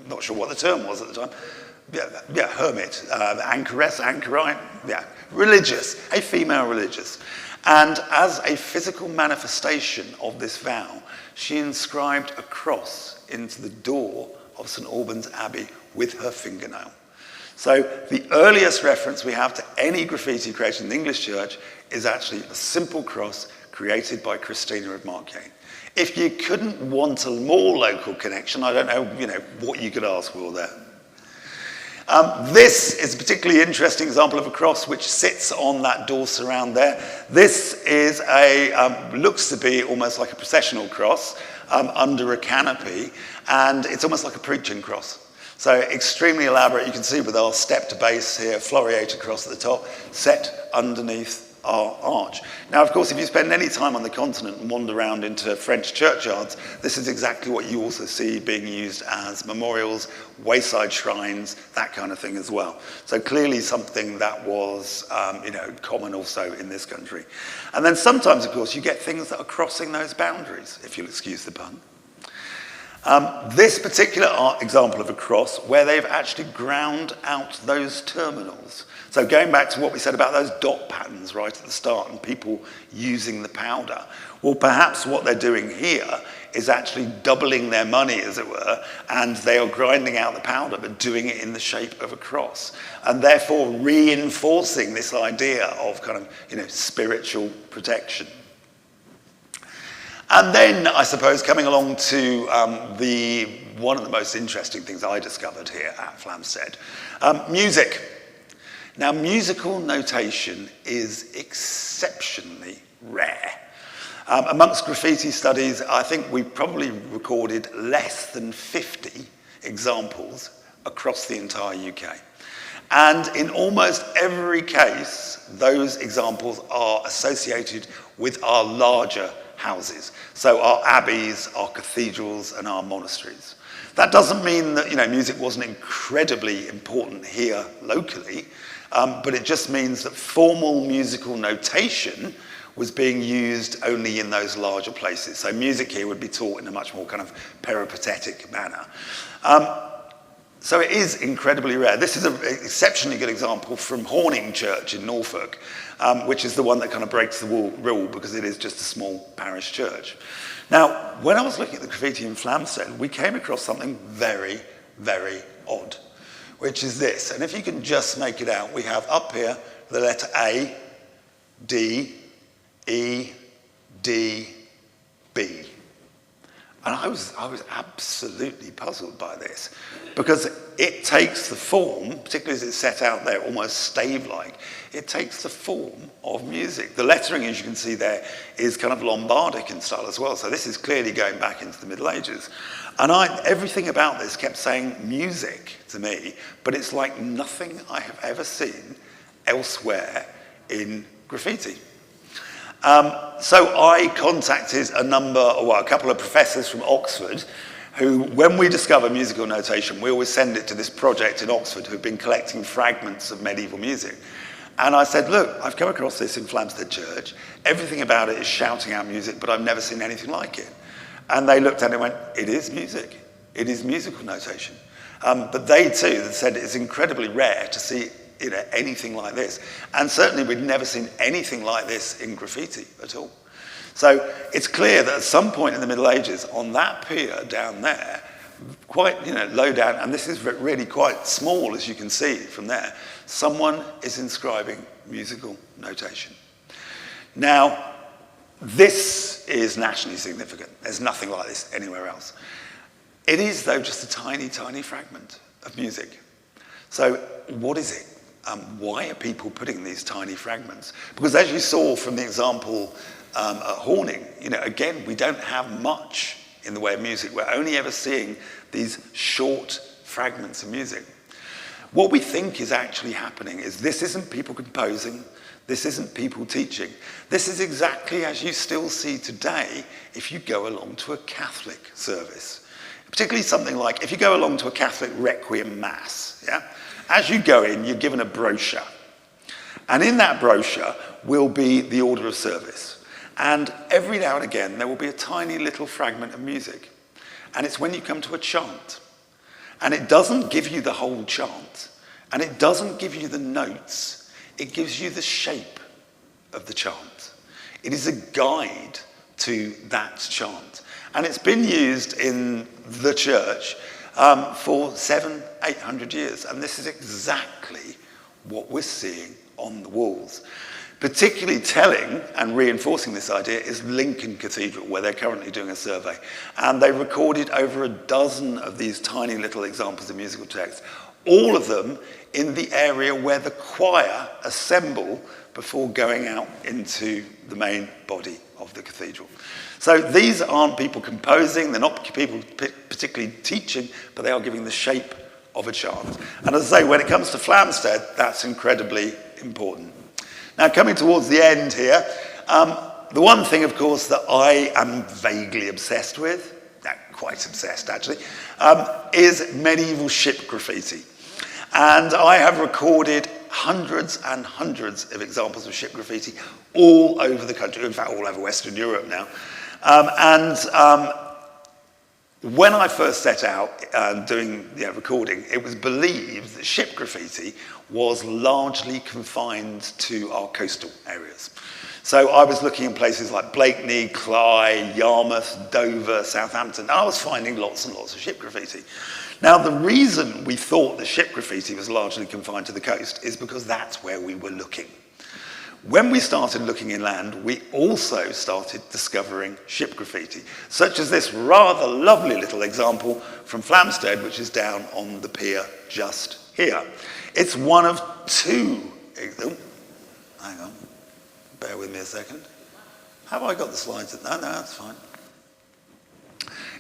Not sure what the term was at the time. Yeah, hermit, anchoress, anchorite. Yeah, religious, a female religious. And as a physical manifestation of this vow, she inscribed a cross into the door of St Albans Abbey with her fingernail. So the earliest reference we have to any graffiti created in the English church is actually a simple cross created by Christina of Markyate. If you couldn't want a more local connection, I don't know, what you could ask for there. This is a particularly interesting example of a cross which sits on that door surround there. This is looks to be almost like a processional cross under a canopy, and it's almost like a preaching cross. So extremely elaborate. You can see with our stepped base here, floriated cross at the top, set underneath our arch. Now, of course, if you spend any time on the continent and wander around into French churchyards, this is exactly what you also see being used as memorials, wayside shrines, that kind of thing as well. So clearly something that was, common also in this country. And then sometimes, of course, you get things that are crossing those boundaries, if you'll excuse the pun. This particular example of a cross where they've actually ground out those terminals. So going back to what we said about those dot patterns right at the start and people using the powder, well, perhaps what they're doing here is actually doubling their money, as it were, and they are grinding out the powder but doing it in the shape of a cross, and therefore reinforcing this idea of kind of, spiritual protection. And then, I suppose, coming along to one of the most interesting things I discovered here at Flamstead, music. Now, musical notation is exceptionally rare. Amongst graffiti studies, I think we probably recorded less than 50 examples across the entire UK. And in almost every case, those examples are associated with our larger houses. So our abbeys, our cathedrals, and our monasteries. That doesn't mean that music wasn't incredibly important here locally, but it just means that formal musical notation was being used only in those larger places. So music here would be taught in a much more kind of peripatetic manner. So it is incredibly rare. This is an exceptionally good example from Horning Church in Norfolk, which is the one that kind of breaks the rule because it is just a small parish church. Now, when I was looking at the graffiti in Flamstead, we came across something very, very odd, which is this. And if you can just make it out, we have up here the letter A, D, E, D, B. And I was absolutely puzzled by this because it takes the form, particularly as it's set out there, almost stave-like, it takes the form of music. The lettering, as you can see there, is kind of Lombardic in style as well. So this is clearly going back into the Middle Ages. And everything about this kept saying music to me, but it's like nothing I have ever seen elsewhere in graffiti. So I contacted a couple of professors from Oxford who, when we discover musical notation, we always send it to this project in Oxford who've been collecting fragments of medieval music. And I said, look, I've come across this in Flamstead Church. Everything about it is shouting out music, but I've never seen anything like it. And they looked at it and went, it is music. It is musical notation. But they too said it's incredibly rare to see anything like this. And certainly we'd never seen anything like this in graffiti at all. So it's clear that at some point in the Middle Ages, on that pier down there, quite low down, and this is really quite small as you can see from there, someone is inscribing musical notation. Now, this is nationally significant. There's nothing like this anywhere else. It is, though, just a tiny, tiny fragment of music. So what is it? Why are people putting these tiny fragments? Because as you saw from the example at Horning, again, we don't have much in the way of music. We're only ever seeing these short fragments of music. What we think is actually happening is this isn't people composing, this isn't people teaching. This is exactly as you still see today if you go along to a Catholic service. Particularly something like, if you go along to a Catholic Requiem Mass, yeah? As you go in, you're given a brochure. And in that brochure will be the order of service. And every now and again, there will be a tiny little fragment of music. And it's when you come to a chant. And it doesn't give you the whole chant. And it doesn't give you the notes. It gives you the shape of the chant. It is a guide to that chant. And it's been used in the church for 700-800 years. And this is exactly what we're seeing on the walls. Particularly telling and reinforcing this idea is Lincoln Cathedral, where they're currently doing a survey. And they recorded over a dozen of these tiny little examples of musical text, all of them in the area where the choir assemble before going out into the main body of the cathedral. So these aren't people composing, they're not people particularly teaching, but they are giving the shape of a chant. And as I say, when it comes to Flamstead, that's incredibly important. Now, coming towards the end here, the one thing, of course, that I am vaguely obsessed with, quite obsessed actually, is medieval ship graffiti. And I have recorded hundreds and hundreds of examples of ship graffiti all over the country, in fact, all over Western Europe now. When I first set out doing recording, it was believed that ship graffiti was largely confined to our coastal areas. So I was looking in places like Blakeney, Clyde, Yarmouth, Dover, Southampton, and I was finding lots and lots of ship graffiti. Now, the reason we thought the ship graffiti was largely confined to the coast is because that's where we were looking. When we started looking inland, we also started discovering ship graffiti, such as this rather lovely little example from Flamstead, which is down on the pier just here. It's one of two. Oh, hang on, bear with me a second. Have I got the slides? No, that's fine.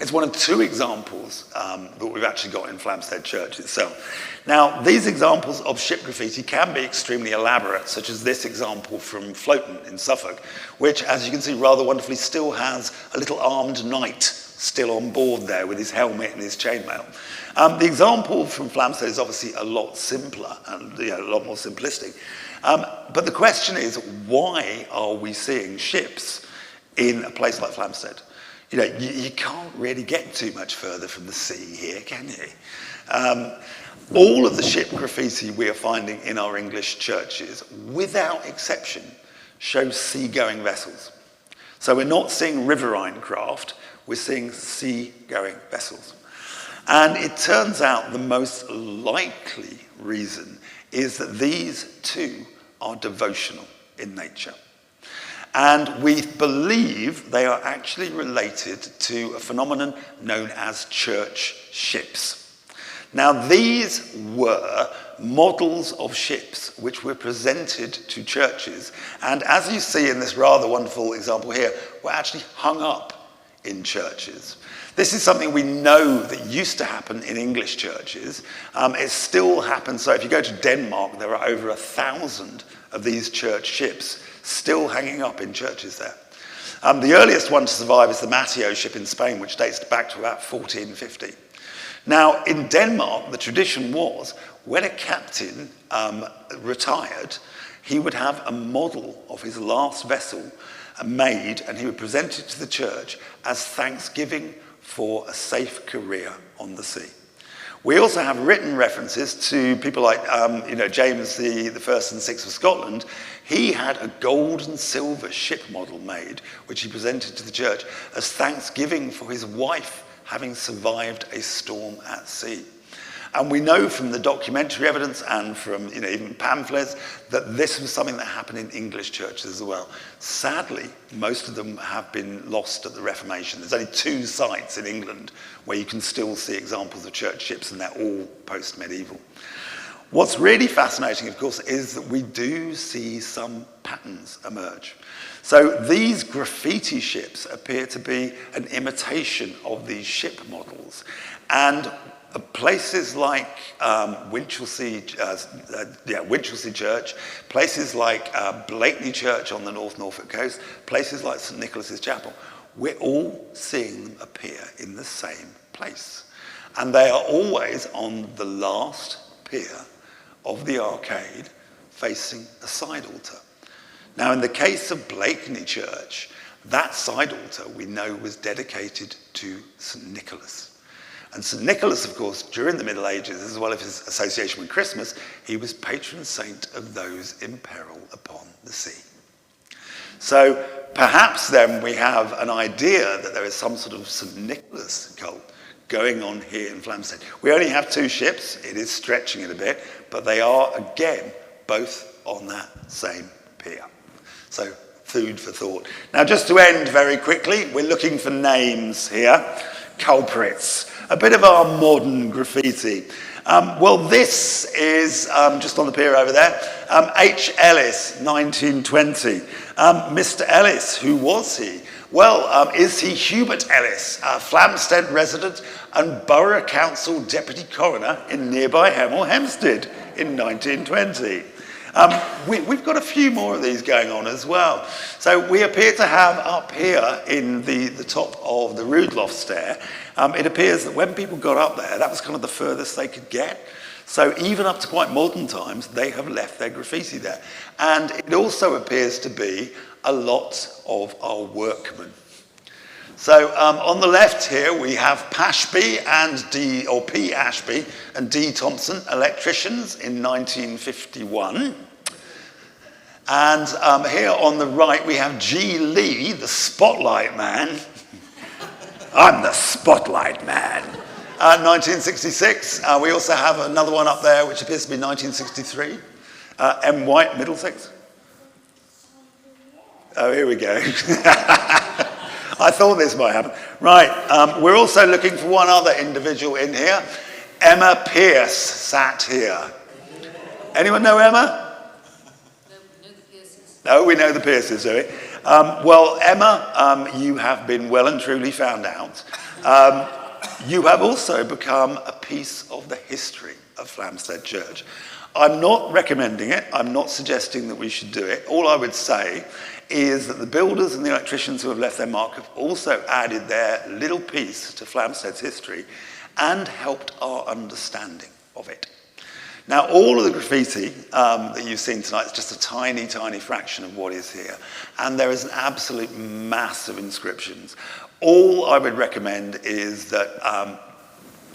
It's one of two examples that we've actually got in Flamstead Church itself. Now, these examples of ship graffiti can be extremely elaborate, such as this example from Floaton in Suffolk, which, as you can see rather wonderfully, still has a little armed knight still on board there with his helmet and his chainmail. The example from Flamstead is obviously a lot simpler and a lot more simplistic. But the question is, why are we seeing ships in a place like Flamstead? You can't really get too much further from the sea here, can you? All of the ship graffiti we are finding in our English churches, without exception, show seagoing vessels. So we're not seeing riverine craft, we're seeing seagoing vessels. And it turns out the most likely reason is that these too are devotional in nature. And we believe they are actually related to a phenomenon known as church ships. Now, these were models of ships which were presented to churches, and as you see in this rather wonderful example here, were actually hung up in churches. This is something we know that used to happen in English churches. It still happens. So if you go to Denmark, there are over 1,000 of these church ships still hanging up in churches there. The earliest one to survive is the Mateo ship in Spain, which dates back to about 1450. Now, in Denmark, the tradition was when a captain retired, he would have a model of his last vessel made, and he would present it to the church as thanksgiving for a safe career on the sea. We also have written references to people like, James the First and Sixth of Scotland. He had a gold and silver ship model made, which he presented to the church as thanksgiving for his wife having survived a storm at sea. And we know from the documentary evidence and from even pamphlets that this was something that happened in English churches as well. Sadly, most of them have been lost at the Reformation. There's only 2 sites in England where you can still see examples of church ships, and they're all post-medieval. What's really fascinating, of course, is that we do see some patterns emerge. So these graffiti ships appear to be an imitation of these ship models. And places like Winchelsea Church, places like Blakeney Church on the North Norfolk coast, places like St Nicholas's Chapel, we're all seeing them appear in the same place. And they are always on the last pier of the arcade facing a side altar. Now, in the case of Blakeney Church, that side altar we know was dedicated to St Nicholas. And St Nicholas, of course, during the Middle Ages, as well as his association with Christmas, he was patron saint of those in peril upon the sea. So perhaps then we have an idea that there is some sort of St Nicholas cult going on here in Flamstead. We only have 2 ships, it is stretching it a bit, but they are, again, both on that same pier. So food for thought. Now, just to end very quickly, we're looking for names here, culprits. A bit of our modern graffiti. Well, this is just on the pier over there. H. Ellis, 1920. Mr. Ellis, who was he? Well, is he Hubert Ellis, a Flamstead resident and Borough Council Deputy Coroner in nearby Hemel Hempstead in 1920? We've got a few more of these going on as well. So we appear to have up here in the top of the rood loft stair, it appears that when people got up there, that was kind of the furthest they could get. So even up to quite modern times, they have left their graffiti there. And it also appears to be a lot of our workmen. So on the left here, we have Pashby and P. Ashby and D. Thompson, electricians in 1951. And here on the right, we have G. Lee, the spotlight man. I'm the spotlight man. 1966. We also have another one up there, which appears to be 1963. M. White, Middlesex. Oh, here we go. I thought this might happen. Right, we're also looking for one other individual in here. Emma Pierce sat here. Anyone know Emma? No, we know the Pierces. No, we know the Pierces, do we? Well, Emma, you have been well and truly found out. You have also become a piece of the history of Flamstead Church. I'm not recommending it. I'm not suggesting that we should do it. All I would say is that the builders and the electricians who have left their mark have also added their little piece to Flamstead's history and helped our understanding of it. Now, all of the graffiti that you've seen tonight is just a tiny, tiny fraction of what is here. And there is an absolute mass of inscriptions. All I would recommend is that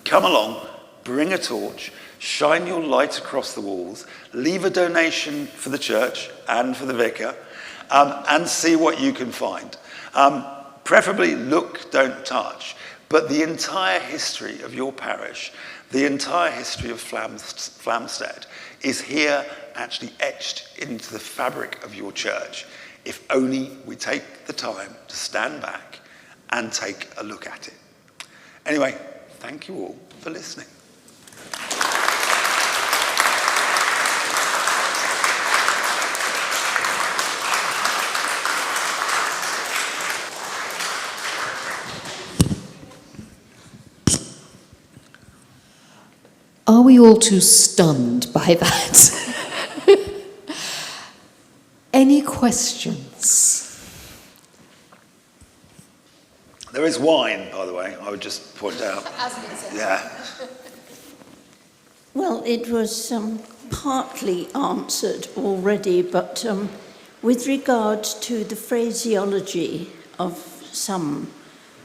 come along, bring a torch, shine your light across the walls, leave a donation for the church and for the vicar, and see what you can find. Preferably look, don't touch, but the entire history of your parish, the entire history of Flamstead is here actually etched into the fabric of your church, if only we take the time to stand back and take a look at it. Anyway, thank you all for listening. Are we all too stunned by that? Any questions? There is wine, by the way, I would just point out. Yeah. Well, it was partly answered already, but with regard to the phraseology of some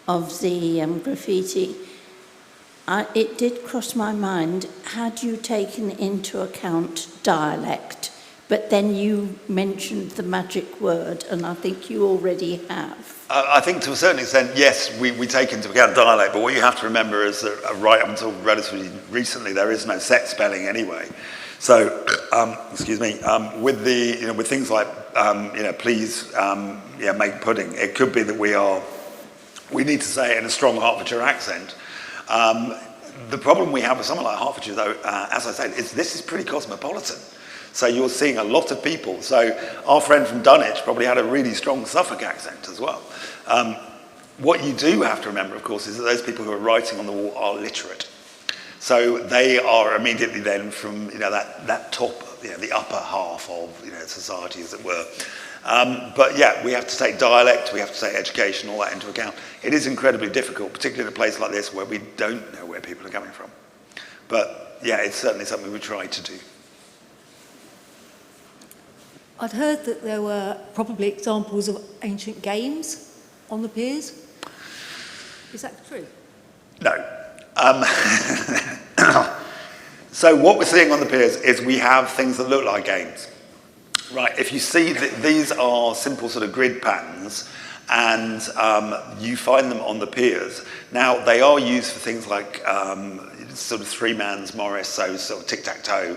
of the graffiti, it did cross my mind, had you taken into account dialect? But then you mentioned the magic word, and I think you already have. I think to a certain extent, yes, we take into account dialect, but what you have to remember is that right up until relatively recently, there is no set spelling anyway. So, with the with things like please make pudding, it could be that we need to say it in a strong Hertfordshire accent. The problem we have with someone like Hertfordshire, though, as I said, is this is pretty cosmopolitan. So you're seeing a lot of people. So our friend from Dunwich probably had a really strong Suffolk accent as well. What you do have to remember, of course, is that those people who are writing on the wall are literate. So they are immediately then from that top, the upper half of society, as it were. But yeah, we have to take dialect, we have to take education, all that into account. It is incredibly difficult, particularly in a place like this where we don't know where people are coming from. But yeah, it's certainly something we try to do. I'd heard that there were probably examples of ancient games on the piers. Is that true? No. So what we're seeing on the piers is we have things that look like games. Right, if you see that these are simple sort of grid patterns, and you find them on the piers. Now, they are used for things like sort of three-man's Morris, so sort of tic-tac-toe,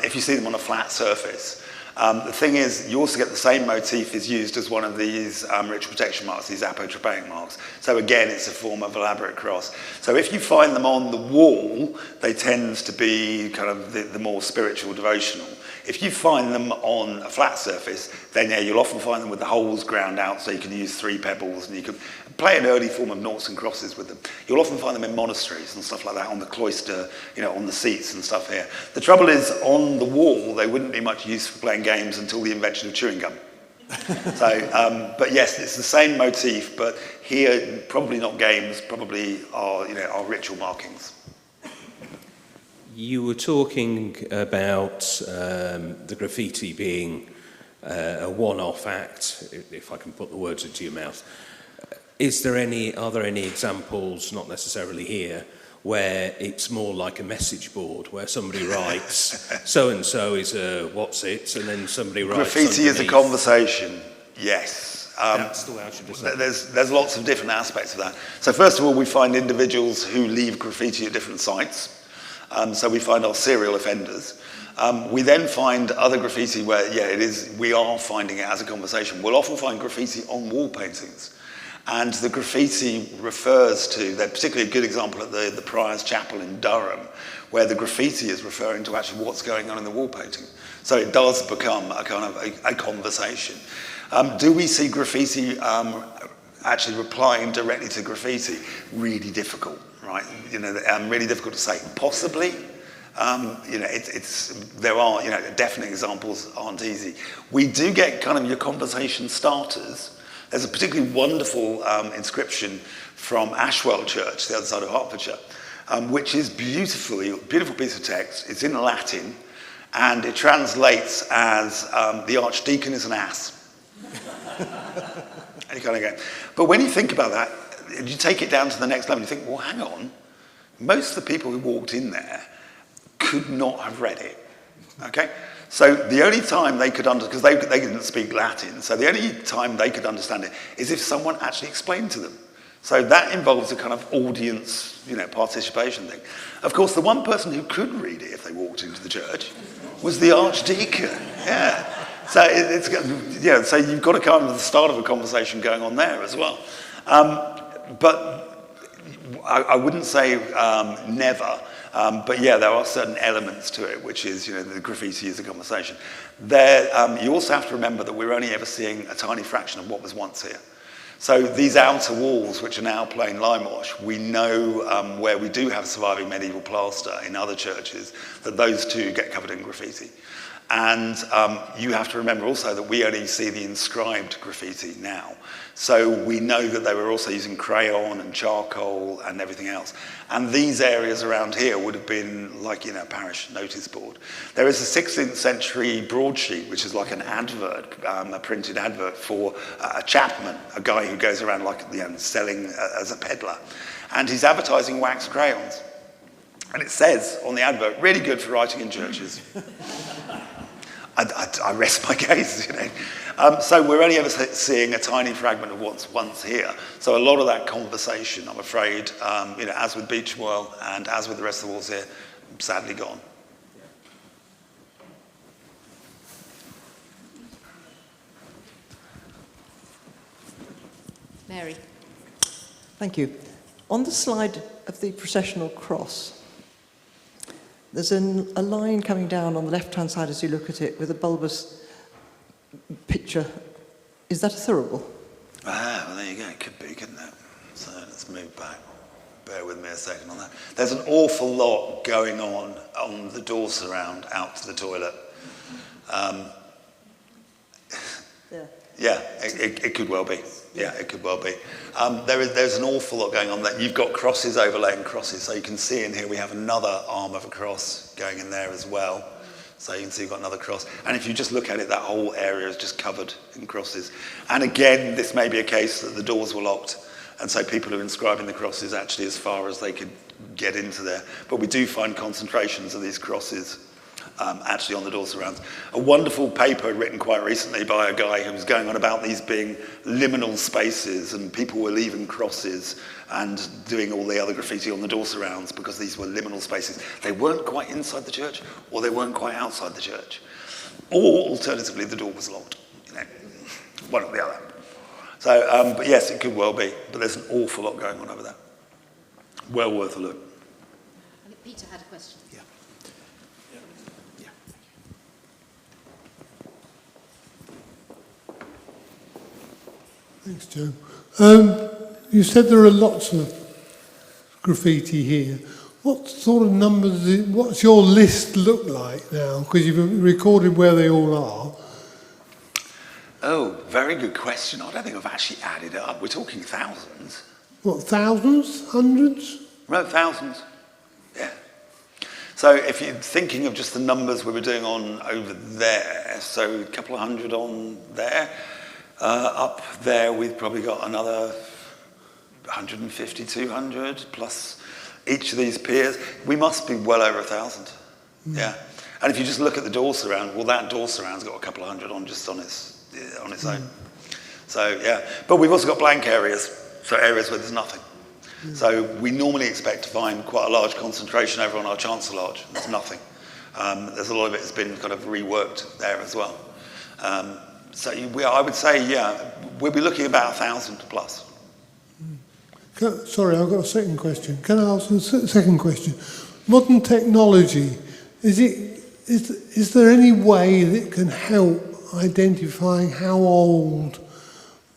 if you see them on a flat surface. The thing is, you also get the same motif is used as one of these ritual protection marks, these apotropaic marks. So again, it's a form of elaborate cross. So if you find them on the wall, they tend to be kind of the more spiritual, devotional. If you find them on a flat surface, then yeah, you'll often find them with the holes ground out, so you can use 3 pebbles, and you can play an early form of noughts and crosses with them. You'll often find them in monasteries and stuff like that, on the cloister, on the seats and stuff here. The trouble is, on the wall, they wouldn't be much use for playing games until the invention of chewing gum. So, but yes, it's the same motif, but here, probably not games, probably are ritual markings. You were talking about the graffiti being a one-off act, if I can put the words into your mouth. Are there any examples, not necessarily here, where it's more like a message board, where somebody writes, so-and-so is a what's it, and then somebody writes Graffiti underneath. is a conversation, yes. That's the way I should have said it. There's lots of different aspects of that. So first of all, we find individuals who leave graffiti at different sites. So we find our serial offenders. We then find other graffiti where, we are finding it as a conversation. We'll often find graffiti on wall paintings. And the graffiti refers to, they're particularly a good example at the Prior's Chapel in Durham, where the graffiti is referring to actually what's going on in the wall painting. So it does become a kind of a conversation. Do we see graffiti actually replying directly to graffiti? Really difficult. Right, really difficult to say. Possibly, there are, definite examples aren't easy. We do get kind of your conversation starters. There's a particularly wonderful inscription from Ashwell Church, the other side of Hertfordshire, which is beautiful piece of text. It's in Latin, and it translates as the archdeacon is an ass. And you kind of go, but when you think about that, you take it down to the next level, you think, well, hang on. Most of the people who walked in there could not have read it, okay? So the only time they could because they didn't speak Latin, so the only time they could understand it is if someone actually explained to them. So that involves a kind of audience, participation thing. Of course, the one person who could read it if they walked into the church was the archdeacon, yeah. So so you've got a kind of the start of a conversation going on there as well. But I wouldn't say never, but yeah, there are certain elements to it, which is, the graffiti is a conversation. You also have to remember that we're only ever seeing a tiny fraction of what was once here. So these outer walls, which are now plain limewash, we know where we do have surviving medieval plaster in other churches, that those too get covered in graffiti. And you have to remember also that we only see the inscribed graffiti now. So we know that they were also using crayon and charcoal and everything else. And these areas around here would have been like, a parish notice board. There is a 16th century broadsheet, which is like an advert, a printed advert for a chapman, a guy who goes around selling as a peddler. And he's advertising wax crayons. And it says on the advert, really good for writing in churches. I rest my case, you know. So we're only ever seeing a tiny fragment of what's once here. So a lot of that conversation, I'm afraid, you know, as with Beechwell and as with the rest of the walls here, sadly gone. Mary. Thank you. On the slide of the processional cross, there's a line coming down on the left-hand side as you look at it with a bulbous picture. Is that a thurible? Ah, well, there you go. It could be, couldn't it? So let's move back. Bear with me a second on that. There's an awful lot going on the door surround out to the toilet. Yeah, it could well be. Yeah, it could well be. There's an awful lot going on there. You've got crosses overlaying crosses, so you can see in here we have another arm of a cross going in there as well. So you can see you've got another cross. And if you just look at it, that whole area is just covered in crosses. And again, this may be a case that the doors were locked, and so people are inscribing the crosses actually as far as they could get into there. But we do find concentrations of these crosses actually on the door surrounds. A wonderful paper written quite recently by a guy who was going on about these being liminal spaces, and people were leaving crosses and doing all the other graffiti on the door surrounds because these were liminal spaces. They weren't quite inside the church, or they weren't quite outside the church. Or alternatively, the door was locked. You know, one or the other. So, but yes, it could well be. But there's an awful lot going on over there. Well worth a look. I think Peter had a question. Thanks, Joe. You said there are lots of graffiti here. What sort of numbers, what's your list look like now? Because you've recorded where they all are. Oh, very good question. I don't think I've actually added it up. We're talking thousands. What, thousands? Hundreds? No, thousands. Yeah. So if you're thinking of just the numbers we were doing on over there, so a couple of hundred on there. Up there, we've probably got another 150, 200, plus each of these piers. We must be well over 1,000. Yeah. And if you just look at the door surround, well, that door surround's got a couple of hundred on just on its own. So, yeah. But we've also got blank areas, so areas where there's nothing. So we normally expect to find quite a large concentration over on our chancel arch. There's nothing. There's a lot of it has been kind of reworked there as well. So I would say, yeah, we'll be looking about 1,000 plus. Sorry, I've got a second question. Can I ask a second question? Modern technology, is there any way that can help identifying how old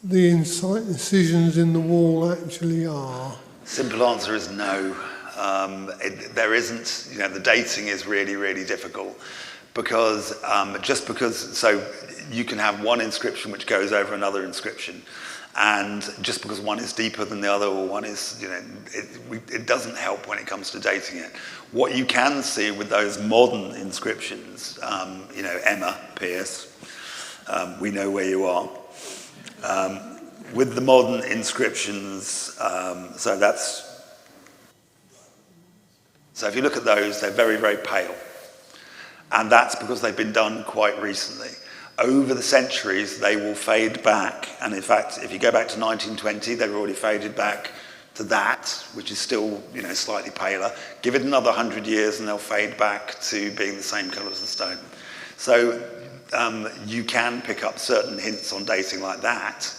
the incisions in the wall actually are? Simple answer is no. There isn't, you know, the dating is really, really difficult because so you can have one inscription which goes over another inscription, and just because one is deeper than the other or one is, you know, it doesn't help when it comes to dating it. What you can see with those modern inscriptions, you know, Emma Pierce, we know where you are. With the modern inscriptions, so if you look at those, they're very, very pale. And that's because they've been done quite recently. Over the centuries, they will fade back. And in fact, if you go back to 1920, they've already faded back to that, which is still, you know, slightly paler. Give it another 100 years and they'll fade back to being the same colour as the stone. So you can pick up certain hints on dating like that.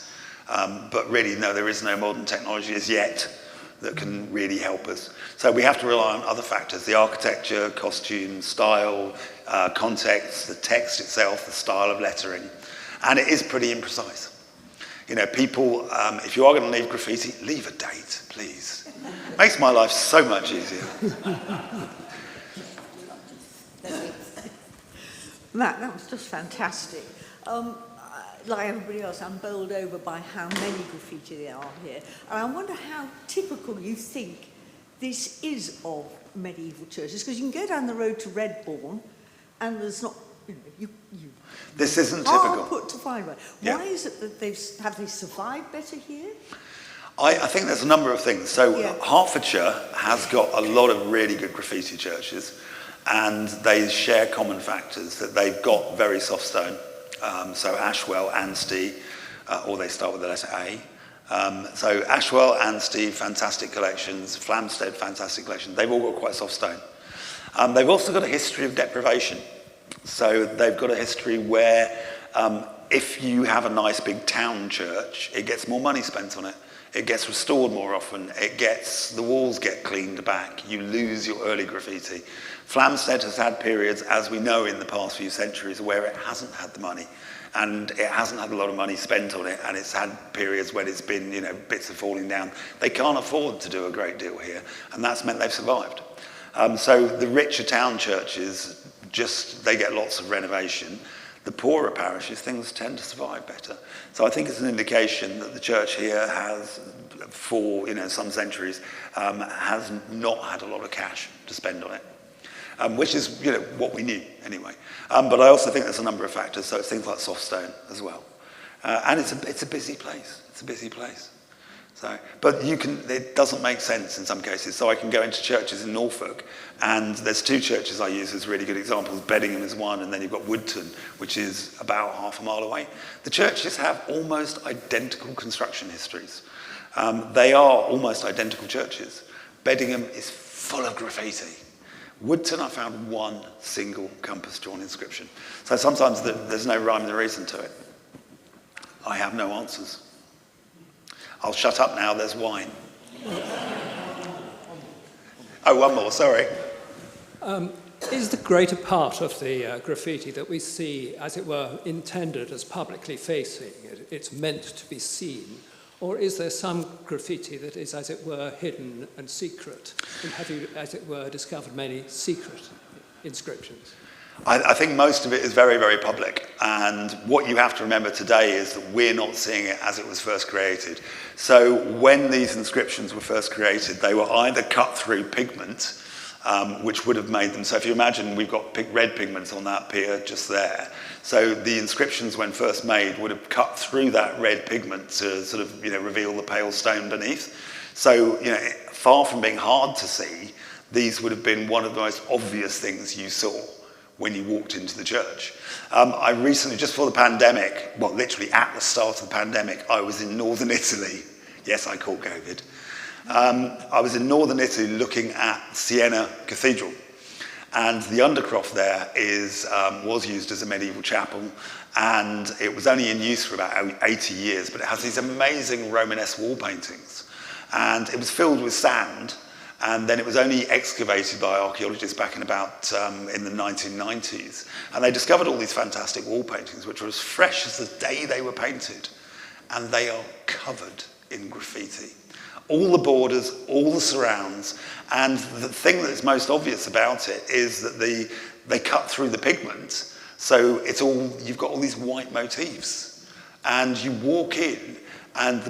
But really, no, there is no modern technology as yet that can really help us. So we have to rely on other factors: the architecture, costume, style, context, the text itself, the style of lettering. And it is pretty imprecise. You know, people, if you are going to leave graffiti, leave a date, please. Makes my life so much easier. Matt, that was just fantastic. Like everybody else, I'm bowled over by how many graffiti there are here. And I wonder how typical you think this is of medieval churches, because you can go down the road to Redbourne and there's not, you This isn't typical. put to find one. Yeah. Why is it that have they survived better here? I think there's a number of things. So Yeah. Hertfordshire has got a lot of really good graffiti churches, and they share common factors that they've got very soft stone. So Ashwell, Anstey, or they start with the letter A. So Ashwell, Anstey, fantastic collections. Flamstead, fantastic collection. They've all got quite soft stone. They've also got a history of deprivation. So they've got a history where if you have a nice big town church, it gets more money spent on it. It gets restored more often. The walls get cleaned back. You lose your early graffiti. Flamstead has had periods, as we know in the past few centuries, where it hasn't had the money. And it hasn't had a lot of money spent on it, and it's had periods when it's been, bits are falling down. They can't afford to do a great deal here, and that's meant they've survived. So the richer town churches, they get lots of renovation. The poorer parishes, things tend to survive better. So I think it's an indication that the church here has, for some centuries, has not had a lot of cash to spend on it. Which is what we knew anyway. But I also think there's a number of factors. So it's things like soft stone as well, and it's a busy place. It's a busy place. So, but it doesn't make sense in some cases. So I can go into churches in Norfolk, and there's two churches I use as really good examples. Beddingham is one, and then you've got Woodton, which is about half a mile away. The churches have almost identical construction histories. They are almost identical churches. Beddingham is full of graffiti. Woodton, I found one single compass drawn inscription. So sometimes there's no rhyme or reason to it. I have no answers. I'll shut up now, there's wine. Oh, one more, sorry. Is the greater part of the graffiti that we see, as it were, intended as publicly facing? It's meant to be seen? Or is there some graffiti that is, as it were, hidden and secret? And have you, as it were, discovered many secret inscriptions? I think most of it is very, very public. And what you have to remember today is that we're not seeing it as it was first created. So when these inscriptions were first created, they were either cut through pigment, which would have made them. So if you imagine, we've got red pigment on that pier just there. So the inscriptions, when first made, would have cut through that red pigment to sort of, reveal the pale stone beneath. So, far from being hard to see, these would have been one of the most obvious things you saw when you walked into the church. I recently, just before the pandemic, well, literally at the start of the pandemic, I was in northern Italy. Yes, I caught COVID. I was in northern Italy looking at Siena Cathedral. And the undercroft there was used as a medieval chapel, and it was only in use for about 80 years, but it has these amazing Romanesque wall paintings. And it was filled with sand, and then it was only excavated by archaeologists back in about in the 1990s. And they discovered all these fantastic wall paintings, which were as fresh as the day they were painted. And they are covered in graffiti. All the borders, all the surrounds, and the thing that's most obvious about it is that they cut through the pigment, so you've got all these white motifs, and you walk in, and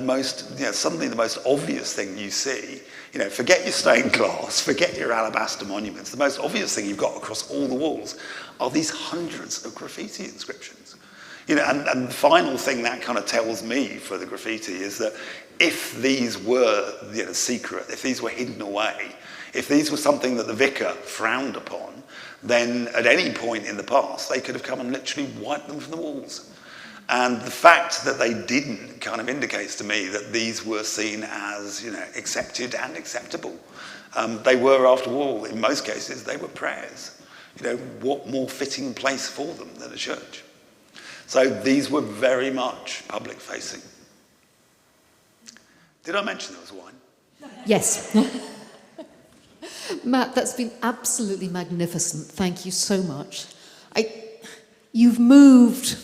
suddenly the most obvious thing you see, forget your stained glass, forget your alabaster monuments, the most obvious thing you've got across all the walls are these hundreds of graffiti inscriptions. And the final thing that kind of tells me for the graffiti is that if these were secret, if these were hidden away, if these were something that the vicar frowned upon, then at any point in the past they could have come and literally wiped them from the walls. And the fact that they didn't kind of indicates to me that these were seen as accepted and acceptable. They were, after all, in most cases, they were prayers. What more fitting place for them than a church? So these were very much public facing. Did I mention there was wine? Yes. Matt, that's been absolutely magnificent. Thank you so much. You've moved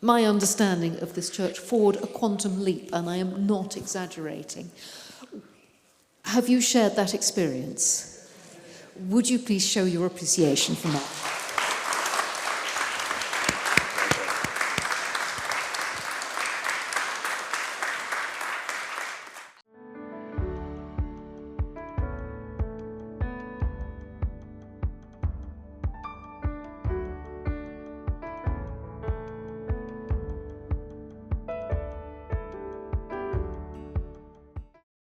my understanding of this church forward a quantum leap, and I am not exaggerating. Have you shared that experience? Would you please show your appreciation for that?